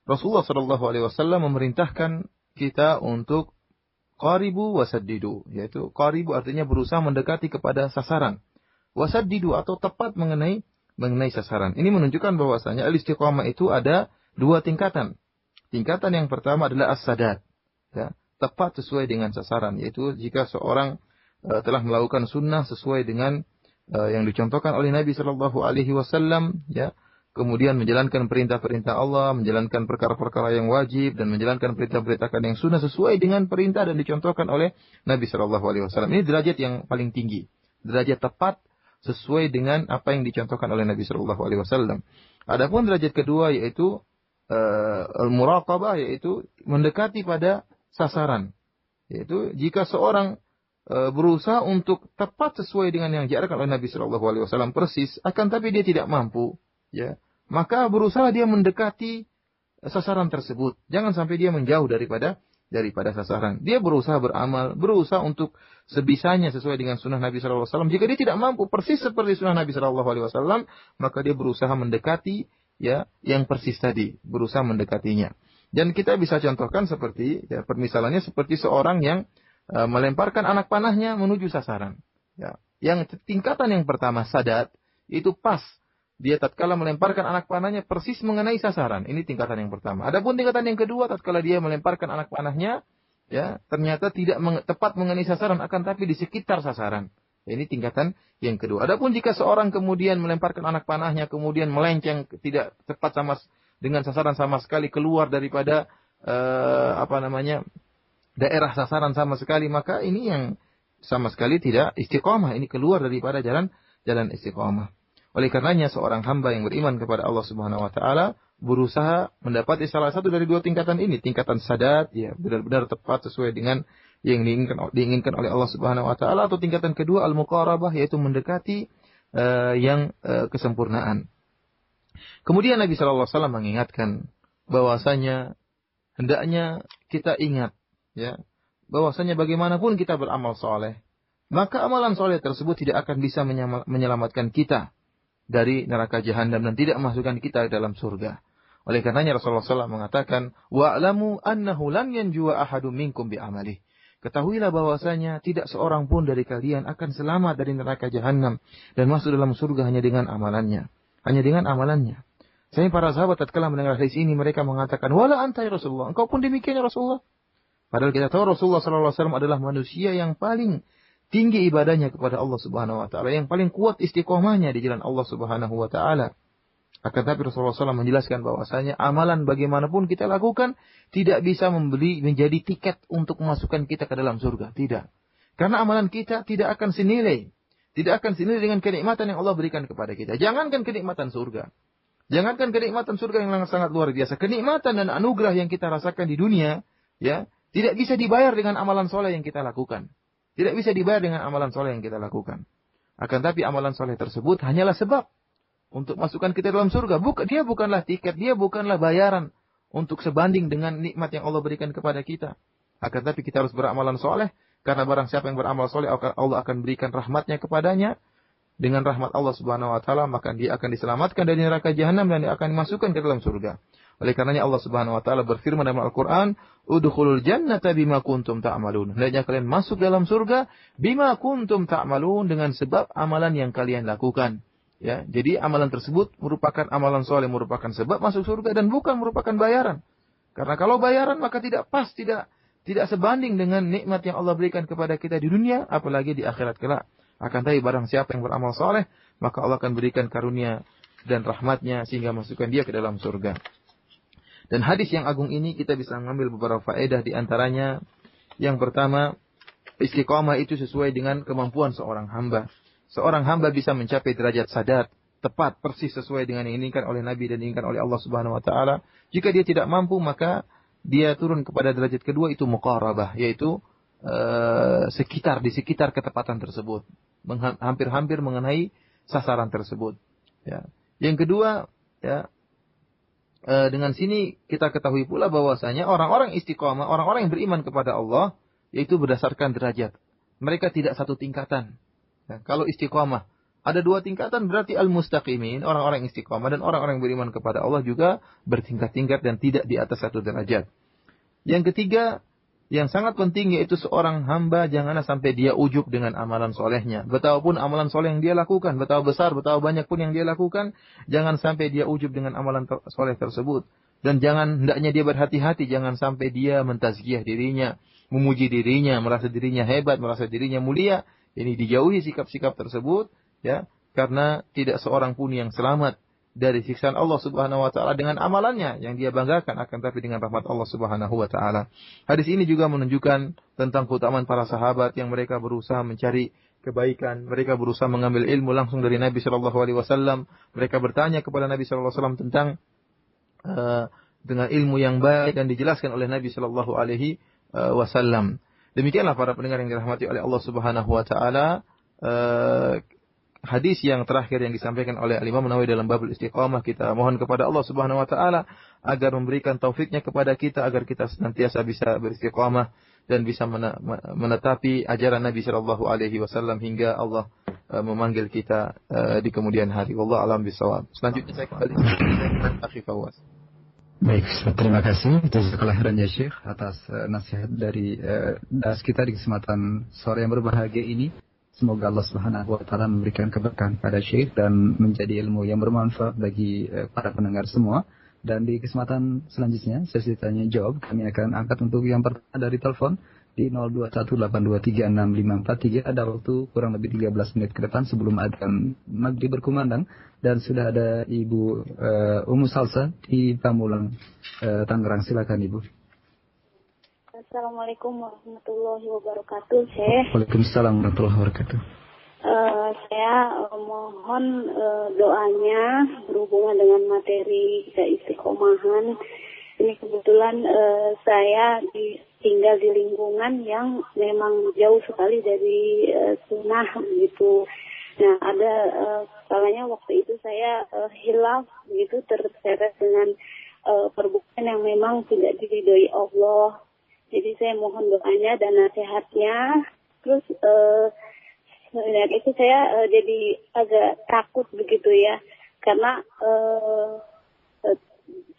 Speaker 2: Rasulullah sallallahu alaihi wasallam memerintahkan kita untuk qaribu wasaddidu, yaitu qaribu artinya berusaha mendekati kepada sasaran. Wasaddidu atau tepat mengenai sasaran. Ini menunjukkan bahwasanya al-istiqamah itu ada dua tingkatan. Tingkatan yang pertama adalah as-sadad, ya, tepat sesuai dengan sasaran, yaitu jika seorang telah melakukan sunnah sesuai dengan yang dicontohkan oleh Nabi sallallahu alaihi wasallam, ya, kemudian menjalankan perintah-perintah Allah, menjalankan perkara-perkara yang wajib, dan menjalankan perintah-perintah yang sunnah sesuai dengan perintah dan dicontohkan oleh Nabi Shallallahu Alaihi Wasallam. Ini derajat yang paling tinggi, derajat tepat sesuai dengan apa yang dicontohkan oleh Nabi Shallallahu Alaihi Wasallam. Adapun derajat kedua yaitu al-muraqabah, yaitu mendekati pada sasaran. Yaitu jika seorang berusaha untuk tepat sesuai dengan yang diajarkan oleh Nabi Shallallahu Alaihi Wasallam persis, akan tapi dia tidak mampu, ya, maka berusaha dia mendekati sasaran tersebut. Jangan sampai dia menjauh daripada sasaran. Dia berusaha beramal, berusaha untuk sebisanya sesuai dengan sunnah Nabi sallallahu alaihi wasallam. Jika dia tidak mampu persis seperti sunnah Nabi sallallahu alaihi wasallam, maka dia berusaha mendekati, ya, yang persis tadi, berusaha mendekatinya. Dan kita bisa contohkan seperti, ya, permisalannya seperti seorang yang melemparkan anak panahnya menuju sasaran. Ya. Yang tingkatan yang pertama sadat itu pas. Dia tatkala melemparkan anak panahnya persis mengenai sasaran. Ini tingkatan yang pertama. Adapun tingkatan yang kedua, tatkala dia melemparkan anak panahnya, ya, ternyata tidak tepat mengenai sasaran, akan tapi di sekitar sasaran. Ini tingkatan yang kedua. Adapun jika seorang kemudian melemparkan anak panahnya, kemudian melenceng tidak tepat dengan sasaran sama sekali, keluar daripada daerah sasaran sama sekali, maka ini yang sama sekali tidak istiqamah. Ini keluar daripada jalan istiqamah. Oleh karenanya seorang hamba yang beriman kepada Allah Subhanahu wa taala berusaha mendapati salah satu dari dua tingkatan ini, tingkatan sadat, ya, benar-benar tepat sesuai dengan yang diinginkan oleh Allah Subhanahu wa taala, atau tingkatan kedua al-muqarabah, yaitu mendekati kesempurnaan. Kemudian Nabi sallallahu alaihi wasallam mengingatkan bahwasanya hendaknya kita ingat, ya, bahwasanya bagaimanapun kita beramal soleh, maka amalan soleh tersebut tidak akan bisa menyelamatkan kita dari neraka jahanam dan tidak memasukkan kita dalam surga. Oleh karenanya Rasulullah SAW mengatakan, wa'lamu annahu lan yanjuwa ahadum minkum bi'amalih. Ketahuilah bahwasanya tidak seorang pun dari kalian akan selamat dari neraka jahanam dan masuk dalam surga hanya dengan amalannya. Hanya dengan amalannya. Saya para sahabat tatkala mendengar hadis ini, mereka mengatakan, wala anta ya Rasulullah, engkau pun demikian ya Rasulullah. Padahal kita tahu Rasulullah SAW adalah manusia yang paling tinggi ibadahnya kepada Allah Subhanahu wa taala, yang paling kuat istiqomahnya di jalan Allah Subhanahu wa taala. Akan tapi Rasulullah SAW menjelaskan bahwasanya amalan bagaimanapun kita lakukan tidak bisa menjadi tiket untuk memasukkan kita ke dalam surga, tidak. Karena amalan kita tidak akan senilai dengan kenikmatan yang Allah berikan kepada kita. Jangankan kenikmatan surga. Jangankan kenikmatan surga yang sangat luar biasa, kenikmatan dan anugerah yang kita rasakan di dunia, ya, tidak bisa dibayar dengan amalan soleh yang kita lakukan. Tidak bisa dibayar dengan amalan soleh yang kita lakukan. Akan tapi amalan soleh tersebut hanyalah sebab untuk masukkan kita dalam surga. Dia bukanlah tiket, dia bukanlah bayaran untuk sebanding dengan nikmat yang Allah berikan kepada kita. Akan tapi kita harus beramalan soleh, karena barang siapa yang beramal soleh, Allah akan berikan rahmatnya kepadanya. Dengan rahmat Allah Subhanahu wa taala, maka dia akan diselamatkan dari neraka jahanam dan dia akan dimasukkan ke dalam surga. Oleh karenanya Allah Subhanahu wa taala berfirman dalam Al-Qur'an, "Udkhulul jannata bima kuntum ta'malun." Hendaknya kalian masuk dalam surga bima kuntum ta'malun, dengan sebab amalan yang kalian lakukan. Ya, jadi amalan tersebut merupakan amalan soleh, merupakan sebab masuk surga dan bukan merupakan bayaran. Karena kalau bayaran maka tidak pas, tidak sebanding dengan nikmat yang Allah berikan kepada kita di dunia, apalagi di akhirat kelak. Akan tapi barang siapa yang beramal soleh, maka Allah akan berikan karunia dan rahmatnya sehingga masukkan dia ke dalam surga. Dan hadis yang agung ini kita bisa mengambil beberapa faedah, di antaranya yang pertama, istiqamah itu sesuai dengan kemampuan seorang hamba. Seorang hamba bisa mencapai derajat sadat, tepat, persis sesuai dengan yang diinginkan oleh Nabi dan diinginkan oleh Allah Subhanahu wa taala. Jika dia tidak mampu, maka dia turun kepada derajat kedua, itu muqarabah, yaitu di sekitar ketepatan tersebut, hampir-hampir mengenai sasaran tersebut. Ya. Yang kedua, ya, dengan sini kita ketahui pula bahwasanya orang-orang istiqomah, orang-orang yang beriman kepada Allah, yaitu berdasarkan derajat. Mereka tidak satu tingkatan. Ya, kalau istiqomah ada dua tingkatan, berarti al-mustaqimin, orang-orang istiqomah, dan orang-orang yang beriman kepada Allah juga bertingkat-tingkat dan tidak di atas satu derajat. Yang ketiga, yang sangat penting, yaitu seorang hamba janganlah sampai dia ujub dengan amalan solehnya. Betapapun amalan soleh yang dia lakukan, betapa besar, betapa banyak pun yang dia lakukan, jangan sampai dia ujub dengan amalan soleh tersebut. Dan hendaknya dia berhati-hati, jangan sampai dia mentazkiyah dirinya, memuji dirinya, merasa dirinya hebat, merasa dirinya mulia. Ini dijauhi sikap-sikap tersebut, ya, karena tidak seorang pun yang selamat dari siksaan Allah Subhanahu wa taala dengan amalannya yang dia banggakan, akan tapi dengan rahmat Allah Subhanahu wa taala. Hadis ini juga menunjukkan tentang keutamaan para sahabat yang mereka berusaha mencari kebaikan, mereka berusaha mengambil ilmu langsung dari Nabi sallallahu alaihi wasallam. Mereka bertanya kepada Nabi sallallahu alaihi wasallam tentang dengan ilmu yang baik dan dijelaskan oleh Nabi sallallahu alaihi wasallam. Demikianlah para pendengar yang dirahmati oleh Allah Subhanahu wa taala, hadis yang terakhir yang disampaikan oleh Imam Nawawi dalam babul istiqamah. Kita mohon kepada Allah Subhanahu wa taala agar memberikan taufiknya kepada kita, agar kita senantiasa bisa beristiqamah dan bisa menetapi ajaran Nabi sallallahu alaihi wasallam hingga Allah memanggil kita di kemudian hari. Wallahu a'lam bishawab. Selanjutnya saya kembali ke Akhi Fawaz.
Speaker 3: Baik, terima kasih jazakallahu khairan ya Syekh atas nasihat dari das kita di kesempatan sore yang berbahagia ini. Semoga Allah Subhanahu wa taala memberikan keberkahan pada Syekh dan menjadi ilmu yang bermanfaat bagi para pendengar semua. Dan di kesempatan selanjutnya sesi tanya jawab kami akan angkat untuk yang pertama dari telepon di 0218236543. Ada waktu kurang lebih 13 menit ke depan sebelum adzan maghrib berkumandang, dan sudah ada Ibu Ummu Salsa di Pamulang, Tangerang. Silakan Ibu.
Speaker 4: Assalamualaikum warahmatullahi wabarakatuh, Syekh.
Speaker 3: Waalaikumsalam warahmatullahi wabarakatuh.
Speaker 4: Saya mohon doanya berhubungan dengan materi keistiqomahan. Ini kebetulan saya tinggal di lingkungan yang memang jauh sekali dari sunnah gitu. Nah, ada kalanya waktu itu saya hilaf gitu, terseret dengan perbuatan yang memang tidak diridhoi Allah. Jadi saya mohon doanya dan nasihatnya. Terus dari itu saya jadi agak takut begitu ya, karena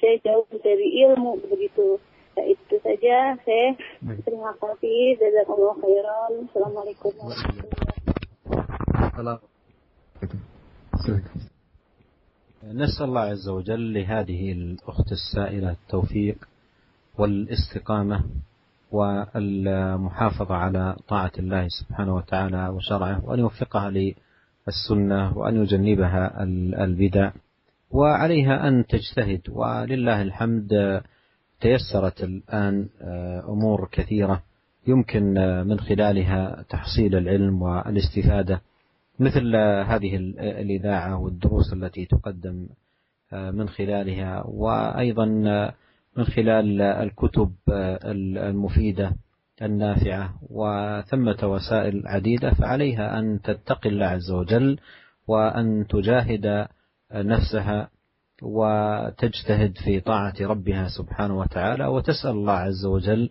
Speaker 4: saya jauh dari ilmu begitu. Nah, itu saja. Saya terima kasih. Jazakallahu khairan. Assalamualaikum warahmatullahi
Speaker 3: wabarakatuh.
Speaker 1: نسأل الله عز وجل لهذه الأخت السائلة التوفيق والاستقامة والمحافظة على طاعة الله سبحانه وتعالى وشرعه، وأن يوفقها للسنة وأن يجنبها البدع، وعليها أن تجتهد. ولله الحمد تيسرت الآن أمور كثيرة يمكن من خلالها تحصيل العلم والاستفادة، مثل هذه الإذاعة والدروس التي تقدم من خلالها، وأيضا من خلال الكتب المفيدة النافعة، وثمة وسائل عديدة. فعليها أن تتقي الله عز وجل وأن تجاهد نفسها وتجتهد في طاعة ربها سبحانه وتعالى، وتسأل الله عز وجل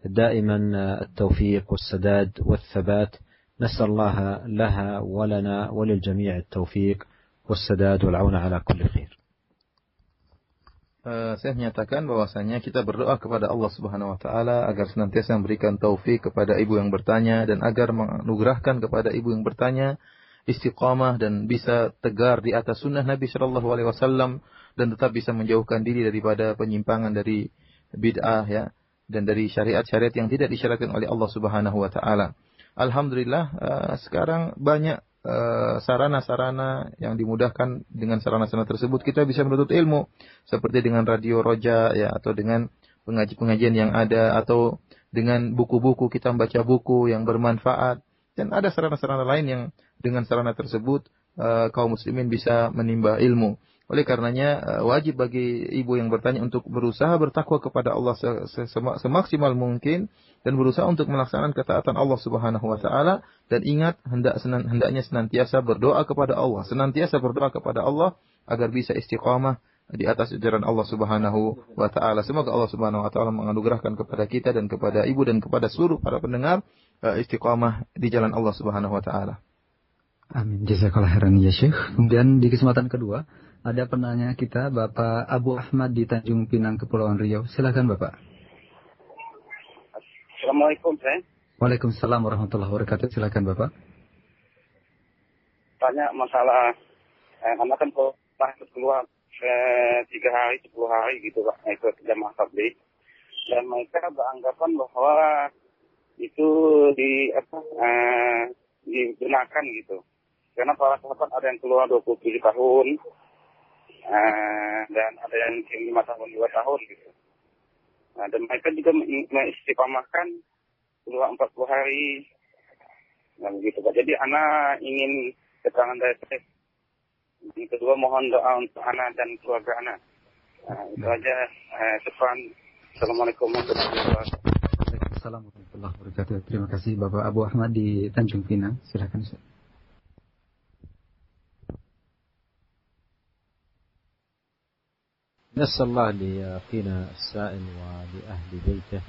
Speaker 1: دائما التوفيق والسداد والثبات. نسأل الله لها ولنا وللجميع التوفيق والسداد والعون على كل خير.
Speaker 2: Saya menyatakan bahwasanya kita berdoa kepada Allah Subhanahu wa taala agar senantiasa memberikan taufik kepada ibu yang bertanya, dan agar menganugerahkan kepada ibu yang bertanya istiqamah dan bisa tegar di atas sunnah Nabi sallallahu alaihi wasallam, dan tetap bisa menjauhkan diri daripada penyimpangan dari bid'ah ya, dan dari syariat-syariat yang tidak disyariatkan oleh Allah Subhanahu wa taala. Alhamdulillah sekarang banyak sarana-sarana yang dimudahkan. Dengan sarana-sarana tersebut kita bisa menuntut ilmu, seperti dengan radio Roja ya, atau dengan pengajian yang ada, atau dengan buku-buku, kita membaca buku yang bermanfaat, dan ada sarana-sarana lain yang dengan sarana tersebut kaum muslimin bisa menimba ilmu. Oleh karenanya wajib bagi ibu yang bertanya untuk berusaha bertakwa kepada Allah semaksimal mungkin dan berusaha untuk melaksanakan ketaatan Allah Subhanahu wa taala, dan ingat hendaknya senantiasa berdoa kepada Allah, agar bisa istiqamah di atas ajaran Allah Subhanahu wa taala. Semoga Allah Subhanahu wa taala menganugerahkan kepada kita dan kepada ibu dan kepada seluruh para pendengar istiqamah di jalan Allah Subhanahu wa taala.
Speaker 3: Amin. Jazakallahu khairan ya Syekh. Kemudian di kesempatan kedua ada penanya kita Bapak Abu Ahmad di Tanjung Pinang, Kepulauan Riau. Silakan Bapak.
Speaker 5: Assalamualaikum, Syekh.
Speaker 3: Waalaikumsalam warahmatullahi wabarakatuh. Silakan Bapak.
Speaker 5: Tanya masalah karena kan keluar 3 hari, 10 hari gitu Pak, ikut jamaah tabligh. Dan mereka beranggapan bahwa itu digunakan gitu. Karena para sahabat ada yang keluar 27 tahun, dan ada yang 5 tahun, 2 tahun gitu. Nah, dan mereka juga mengistiqamahkan keluar 40 hari. Nah, begitu Pak. Jadi anak ingin keterangan dari Syekh. Yang kedua, mohon doa untuk anak dan keluarga anak. Nah, itu aja. Assalamualaikum warahmatullahi wabarakatuh.
Speaker 3: Waalaikumsalam warahmatullahi wabarakatuh. Terima kasih Bapak Abu Ahmad di Tanjung Pinang. Silakan Syekh.
Speaker 1: نسأل الله لأخينا السائل ولأهل بيته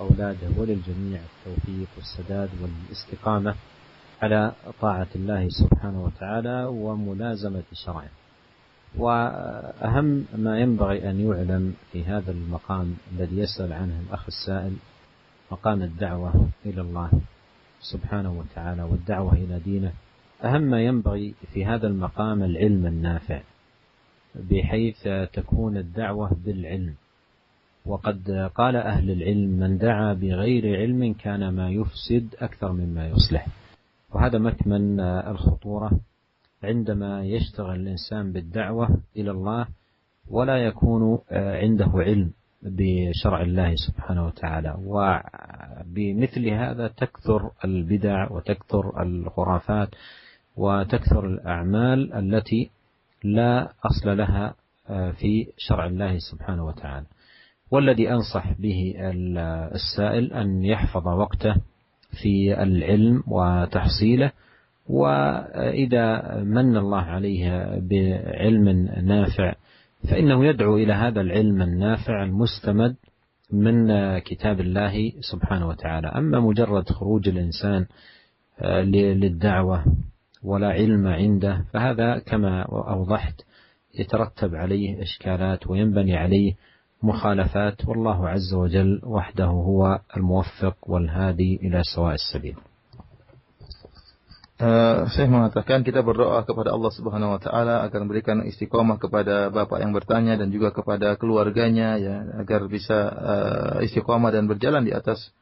Speaker 1: وأولاده وللجميع التوفيق والسداد والاستقامة على طاعة الله سبحانه وتعالى وملازمة شرعه. وأهم ما ينبغي أن يعلم في هذا المقام الذي يسأل عنه الأخ السائل مقام الدعوة إلى الله سبحانه وتعالى والدعوة إلى دينه. أهم ما ينبغي في هذا المقام العلم النافع، بحيث تكون الدعوة بالعلم. وقد قال أهل العلم من دعا بغير علم كان ما يفسد أكثر مما يصلح. وهذا مكمن الخطورة عندما يشتغل الإنسان بالدعوة إلى الله ولا يكون عنده علم بشرع الله سبحانه وتعالى. وبمثل هذا تكثر البدع وتكثر الخرافات وتكثر الأعمال التي لا أصل لها في شرع الله سبحانه وتعالى. والذي أنصح به السائل أن يحفظ وقته في العلم وتحصيله، وإذا من الله عليه بعلم نافع فإنه يدعو إلى هذا العلم النافع المستمد من كتاب الله سبحانه وتعالى. أما مجرد خروج الإنسان للدعوة ولا علم عنده فهذا كما أوضحت يترتب عليه إشكالات وينبني عليه مخالفات، والله عز وجل وحده هو الموفق والهادي إلى سواء السبيل.
Speaker 2: Saya mengatakan kita berdoa kepada Allah Subhanahu wa taala agar memberikan istiqomah kepada bapak yang bertanya dan juga kepada keluarganya ya, agar bisa istiqomah dan berjalan di atas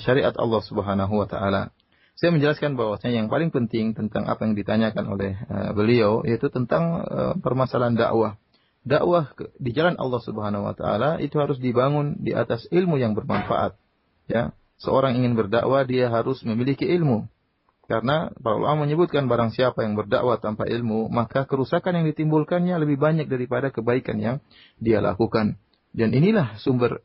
Speaker 2: syariat Allah Subhanahu wa taala. Saya menjelaskan bahwasanya yang paling penting tentang apa yang ditanyakan oleh beliau yaitu tentang permasalahan dakwah. Dakwah di jalan Allah Subhanahu wa taala itu harus dibangun di atas ilmu yang bermanfaat. Ya, seorang ingin berdakwah dia harus memiliki ilmu. Karena para ulama menyebutkan barang siapa yang berdakwah tanpa ilmu, maka kerusakan yang ditimbulkannya lebih banyak daripada kebaikan yang dia lakukan. Dan inilah sumber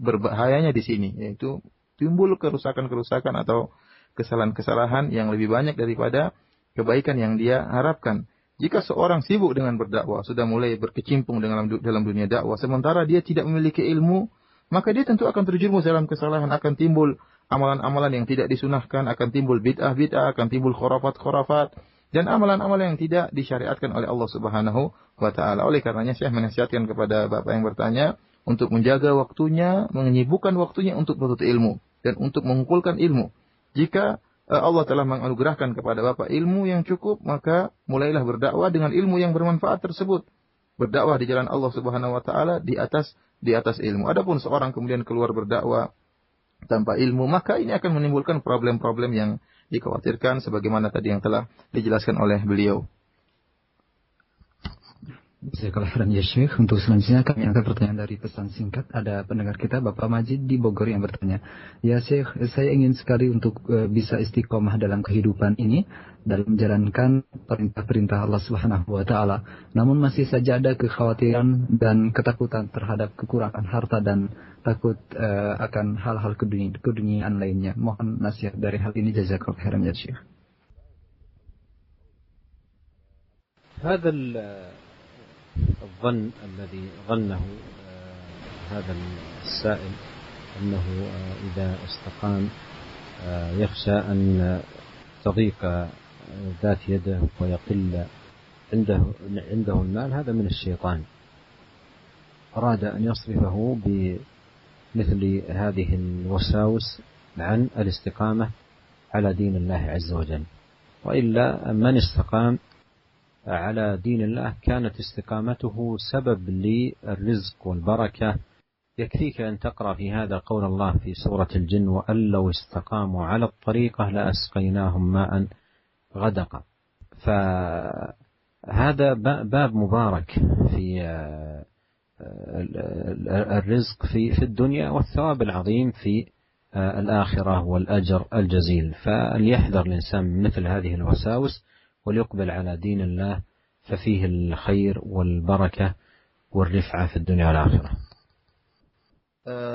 Speaker 2: berbahayanya di sini, yaitu timbul kerusakan-kerusakan atau kesalahan-kesalahan yang lebih banyak daripada kebaikan yang dia harapkan. Jika seorang sibuk dengan berdakwah, sudah mulai berkecimpung dalam dunia dakwah, sementara dia tidak memiliki ilmu, maka dia tentu akan terjerumus dalam kesalahan, akan timbul amalan-amalan yang tidak disunahkan, akan timbul bid'ah-bid'ah, akan timbul khurafat-khurafat, dan amalan-amalan yang tidak disyariatkan oleh Allah Subhanahu wa taala. Oleh karenanya saya menasihatkan kepada bapak yang bertanya untuk menjaga waktunya, menyibukkan waktunya untuk menuntut ilmu dan untuk mengumpulkan ilmu. Jika Allah telah menganugerahkan kepada bapak ilmu yang cukup, maka mulailah berdakwah dengan ilmu yang bermanfaat tersebut. Berdakwah di jalan Allah Subhanahu wa taala di atas ilmu. Adapun seorang kemudian keluar berdakwah tanpa ilmu, maka ini akan menimbulkan problem-problem yang dikhawatirkan sebagaimana tadi yang telah dijelaskan oleh beliau.
Speaker 3: Jazakallah khairan ya Syekh. Untuk selanjutnya kami angkat pertanyaan dari pesan singkat. Ada pendengar kita Bapak Majid di Bogor yang bertanya, ya Syekh, saya ingin sekali untuk bisa istiqomah dalam kehidupan ini, dalam menjalankan perintah-perintah Allah Subhanahu wa taala. Namun masih saja ada kekhawatiran dan ketakutan terhadap kekurangan harta dan takut akan hal-hal keduniaan lainnya. Mohon nasihat dari hal ini. Jazakallah khairan ya Syekh.
Speaker 1: هذا الظن الذي ظنه هذا السائل أنه إذا استقام يخشى أن تضيق ذات يده ويقل عنده المال، هذا من الشيطان. أراد أن يصرفه بمثل هذه الوساوس عن الاستقامة على دين الله عز وجل. وإلا من استقام على دين الله كانت استقامته سبب للرزق والبركة. يكفيك أن تقرأ في هذا قول الله في سورة الجن: وأن لو استقاموا على الطريقة لأسقيناهم ماء غدقا. فهذا باب مبارك في الرزق في الدنيا والثواب العظيم في الآخرة والأجر الجزيل. فليحذر الإنسان من مثل هذه الوساوس وليقبل على دين الله ففيه الخير والبركة والرفعة في الدنيا والآخرة.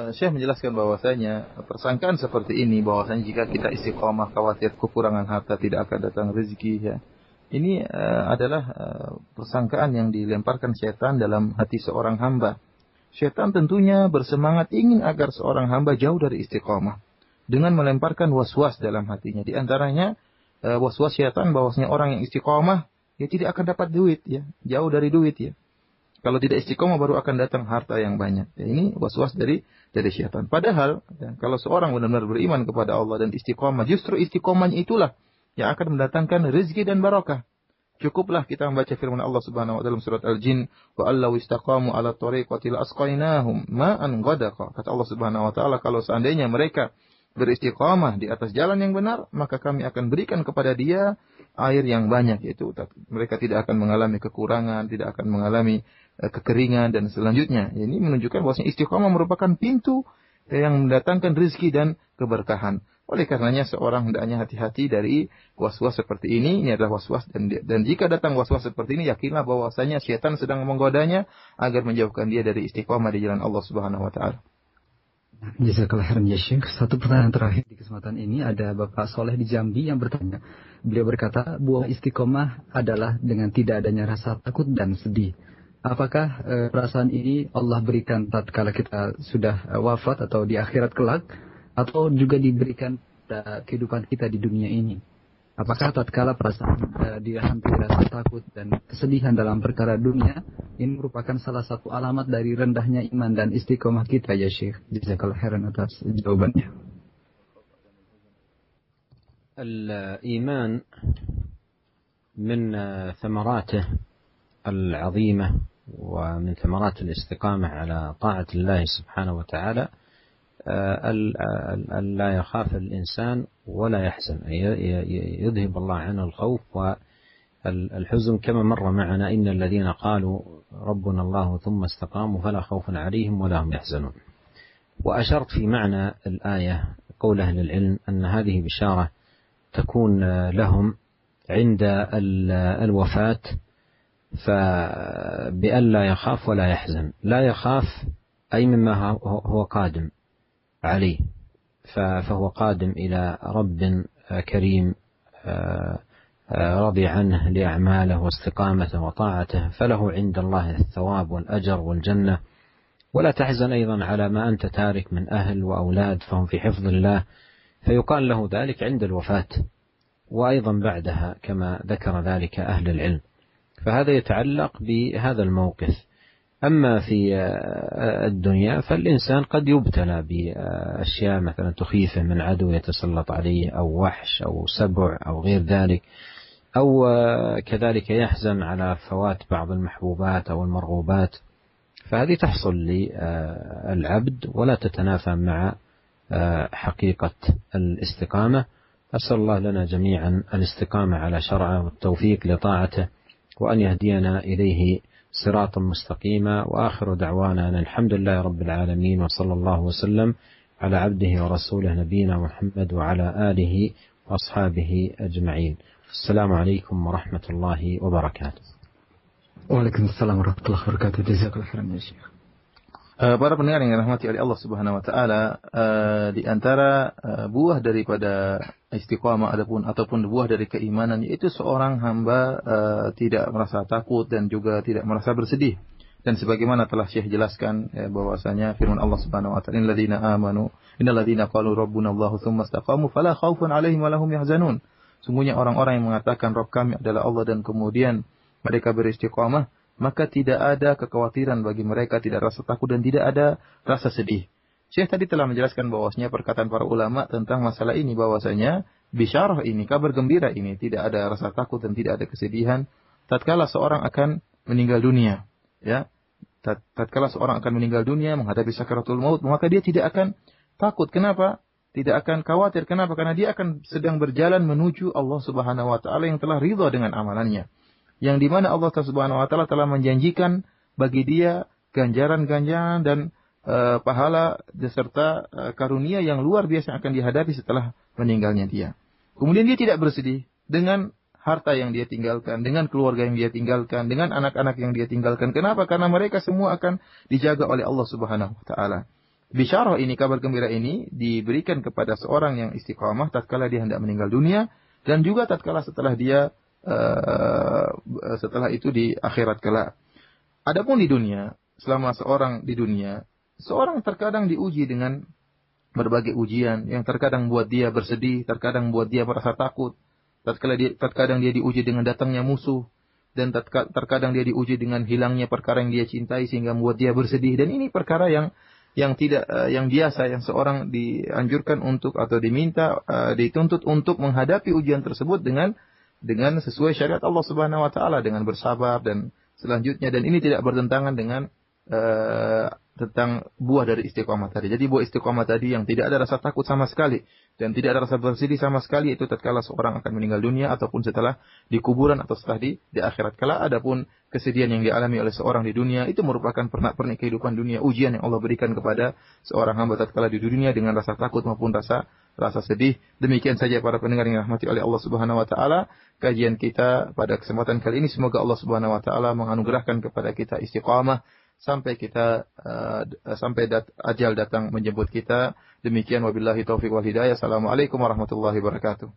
Speaker 2: Syekh menjelaskan bahwasanya persangkaan seperti ini, bahwasanya jika kita istiqomah khawatir kekurangan harta, tidak akan datang rezeki, ya. Ini adalah persangkaan yang dilemparkan syaitan dalam hati seorang hamba. Syaitan tentunya bersemangat ingin agar seorang hamba jauh dari istiqomah dengan melemparkan was-was dalam hatinya. Di antaranya was-was syaitan bahwasanya orang yang istiqomah dia tidak akan dapat duit, ya, jauh dari duit, ya. Kalau tidak istiqomah baru akan datang harta yang banyak. Ya, ini was-was dari syaitan. Padahal ya, kalau seorang benar-benar beriman kepada Allah dan istiqomah, justru istiqomahnya itulah yang akan mendatangkan rezeki dan barakah. Cukuplah kita membaca firman Allah Subhanahu wa taala dalam surat Al-Jin, wa allau istaqamu ala tariqati la asqainahum ma'an ghadaqa. Kata Allah Subhanahu wa taala, kalau seandainya mereka beristiqamah di atas jalan yang benar, maka kami akan berikan kepada dia air yang banyak, yaitu mereka tidak akan mengalami kekurangan, tidak akan mengalami kekeringan dan selanjutnya. Ini menunjukkan bahwa istiqamah merupakan pintu yang mendatangkan rezeki dan keberkahan. Oleh karenanya seorang hendaknya hati-hati dari was-was seperti ini. Ini adalah was-was dan jika datang was-was seperti ini, yakinlah bahwasanya syaitan sedang menggodanya agar menjauhkan dia dari istiqamah di jalan Allah Subhanahu wa taala.
Speaker 3: Jazakallah khairan ya Syekh. Satu pertanyaan terakhir di kesempatan ini, ada Bapak Soleh di Jambi yang bertanya. Beliau berkata, buah istiqomah adalah dengan tidak adanya rasa takut dan sedih. Apakah perasaan ini Allah berikan tatkala kita sudah wafat atau di akhirat kelak, atau juga diberikan pada kehidupan kita di dunia ini? Apakah tatkala perasaan dihantui rasa takut dan kesedihan dalam perkara dunia, ini merupakan salah satu alamat dari rendahnya iman dan istiqomah kita ya Syekh? Jazakallahu khairan atas jawabannya.
Speaker 1: الإيمان من ثمراته العظيمة ومن ثمرات الاستقامة على طاعة الله سبحانه وتعالى لا يخاف الإنسان ولا يحزن، يذهب الله عنه الخوف والحزن كما مر معنا: إن الذين قالوا ربنا الله ثم استقاموا فلا خوف عليهم ولا هم يحزنون. وأشرت في معنى الآية قول أهل العلم أن هذه بشارة تكون لهم عند الوفاة، فبأن لا يخاف ولا يحزن. لا يخاف أي مما هو قادم عليه، فهو قادم إلى رب كريم رضي عنه لأعماله واستقامته وطاعته، فله عند الله الثواب والأجر والجنة. ولا تحزن أيضا على ما أنت تارك من أهل وأولاد فهم في حفظ الله، فيقال له ذلك عند الوفاة وأيضا بعدها كما ذكر ذلك أهل العلم. فهذا يتعلق بهذا الموقف. أما في الدنيا فالإنسان قد يبتلى بأشياء مثلا تخيفه من عدو يتسلط عليه أو وحش أو سبع أو غير ذلك، أو كذلك يحزن على فوات بعض المحبوبات أو المرغوبات، فهذه تحصل للعبد ولا تتنافى مع حقيقة الاستقامة. أسأل الله لنا جميعا الاستقامة على شرعه والتوفيق لطاعته، وأن يهدينا إليه صراطا مستقيما، وآخر دعوانا أن الحمد لله رب العالمين، وصلى الله وسلم على عبده ورسوله نبينا محمد وعلى آله وأصحابه أجمعين. السلام عليكم ورحمة الله وبركاته.
Speaker 3: Waalaikumsalam warahmatullahi wabarakatuh. Jazakallahu khairan ya Syekh.
Speaker 2: Para pendengar yang dirahmati oleh Allah Subhanahu wa taala, di antara buah daripada istiqamah ataupun buah dari keimanan, yaitu seorang hamba tidak merasa takut dan juga tidak merasa bersedih. Dan sebagaimana telah Syekh jelaskan bahwasanya firman Allah Subhanahu wa taala, innal ladzina qalu rabbuna Allahu tsumma istaqamu fala khaufun 'alaihim wa lahum yahzanun. Sungguhnya orang-orang yang mengatakan Rabb kami adalah Allah dan kemudian mereka beristiqamah, maka tidak ada kekhawatiran bagi mereka, tidak rasa takut dan tidak ada rasa sedih. Syekh tadi telah menjelaskan bahwasanya perkataan para ulama tentang masalah ini, bahwasanya bisyarah ini, kabar gembira ini, tidak ada rasa takut dan tidak ada kesedihan tatkala seorang akan meninggal dunia. Ya, tatkala seorang akan meninggal dunia menghadapi sakaratul maut, maka dia tidak akan takut. Kenapa? Tidak akan khawatir. Kenapa? Karena dia akan sedang berjalan menuju Allah Subhanahu wa taala yang telah ridha dengan amalannya. Yang dimana Allah Subhanahu wa taala telah menjanjikan bagi dia ganjaran-ganjaran dan pahala beserta karunia yang luar biasa yang akan dihadapi setelah meninggalnya dia. Kemudian dia tidak bersedih dengan harta yang dia tinggalkan, dengan keluarga yang dia tinggalkan, dengan anak-anak yang dia tinggalkan. Kenapa? Karena mereka semua akan dijaga oleh Allah Subhanahu wa taala. Bisyarah ini, kabar gembira ini diberikan kepada seorang yang istiqamah tatkala dia hendak meninggal dunia, dan juga tatkala setelah dia setelah itu di akhirat kelak. Adapun di dunia, selama seorang di dunia, seorang terkadang diuji dengan berbagai ujian yang terkadang buat dia bersedih, terkadang buat dia merasa takut. Terkadang dia diuji dengan datangnya musuh, dan terkadang dia diuji dengan hilangnya perkara yang dia cintai sehingga membuat dia bersedih. Dan ini perkara yang biasa, yang seorang dianjurkan untuk atau diminta, dituntut untuk menghadapi ujian tersebut dengan sesuai syariat Allah Subhanahu wa taala, dengan bersabar dan selanjutnya. Dan ini tidak bertentangan dengan tentang buah dari istiqamah tadi. Jadi buah istiqamah tadi yang tidak ada rasa takut sama sekali dan tidak ada rasa bersedih sama sekali, itu tatkala seorang akan meninggal dunia ataupun setelah di kuburan atau setelah di akhirat kelak. Adapun kesedihan yang dialami oleh seorang di dunia, itu merupakan pernak-pernik kehidupan dunia, ujian yang Allah berikan kepada seorang hamba tatkala di dunia dengan rasa takut maupun rasa sedih. Demikian saja para pendengar yang dirahmati oleh Allah Subhanahu wa taala, kajian kita pada kesempatan kali ini. Semoga Allah Subhanahu wa taala menganugerahkan kepada kita istiqamah sampai ajal datang menjemput kita. Demikian, wabillahi taufiq wal hidayah. Assalamualaikum warahmatullahi wabarakatuh.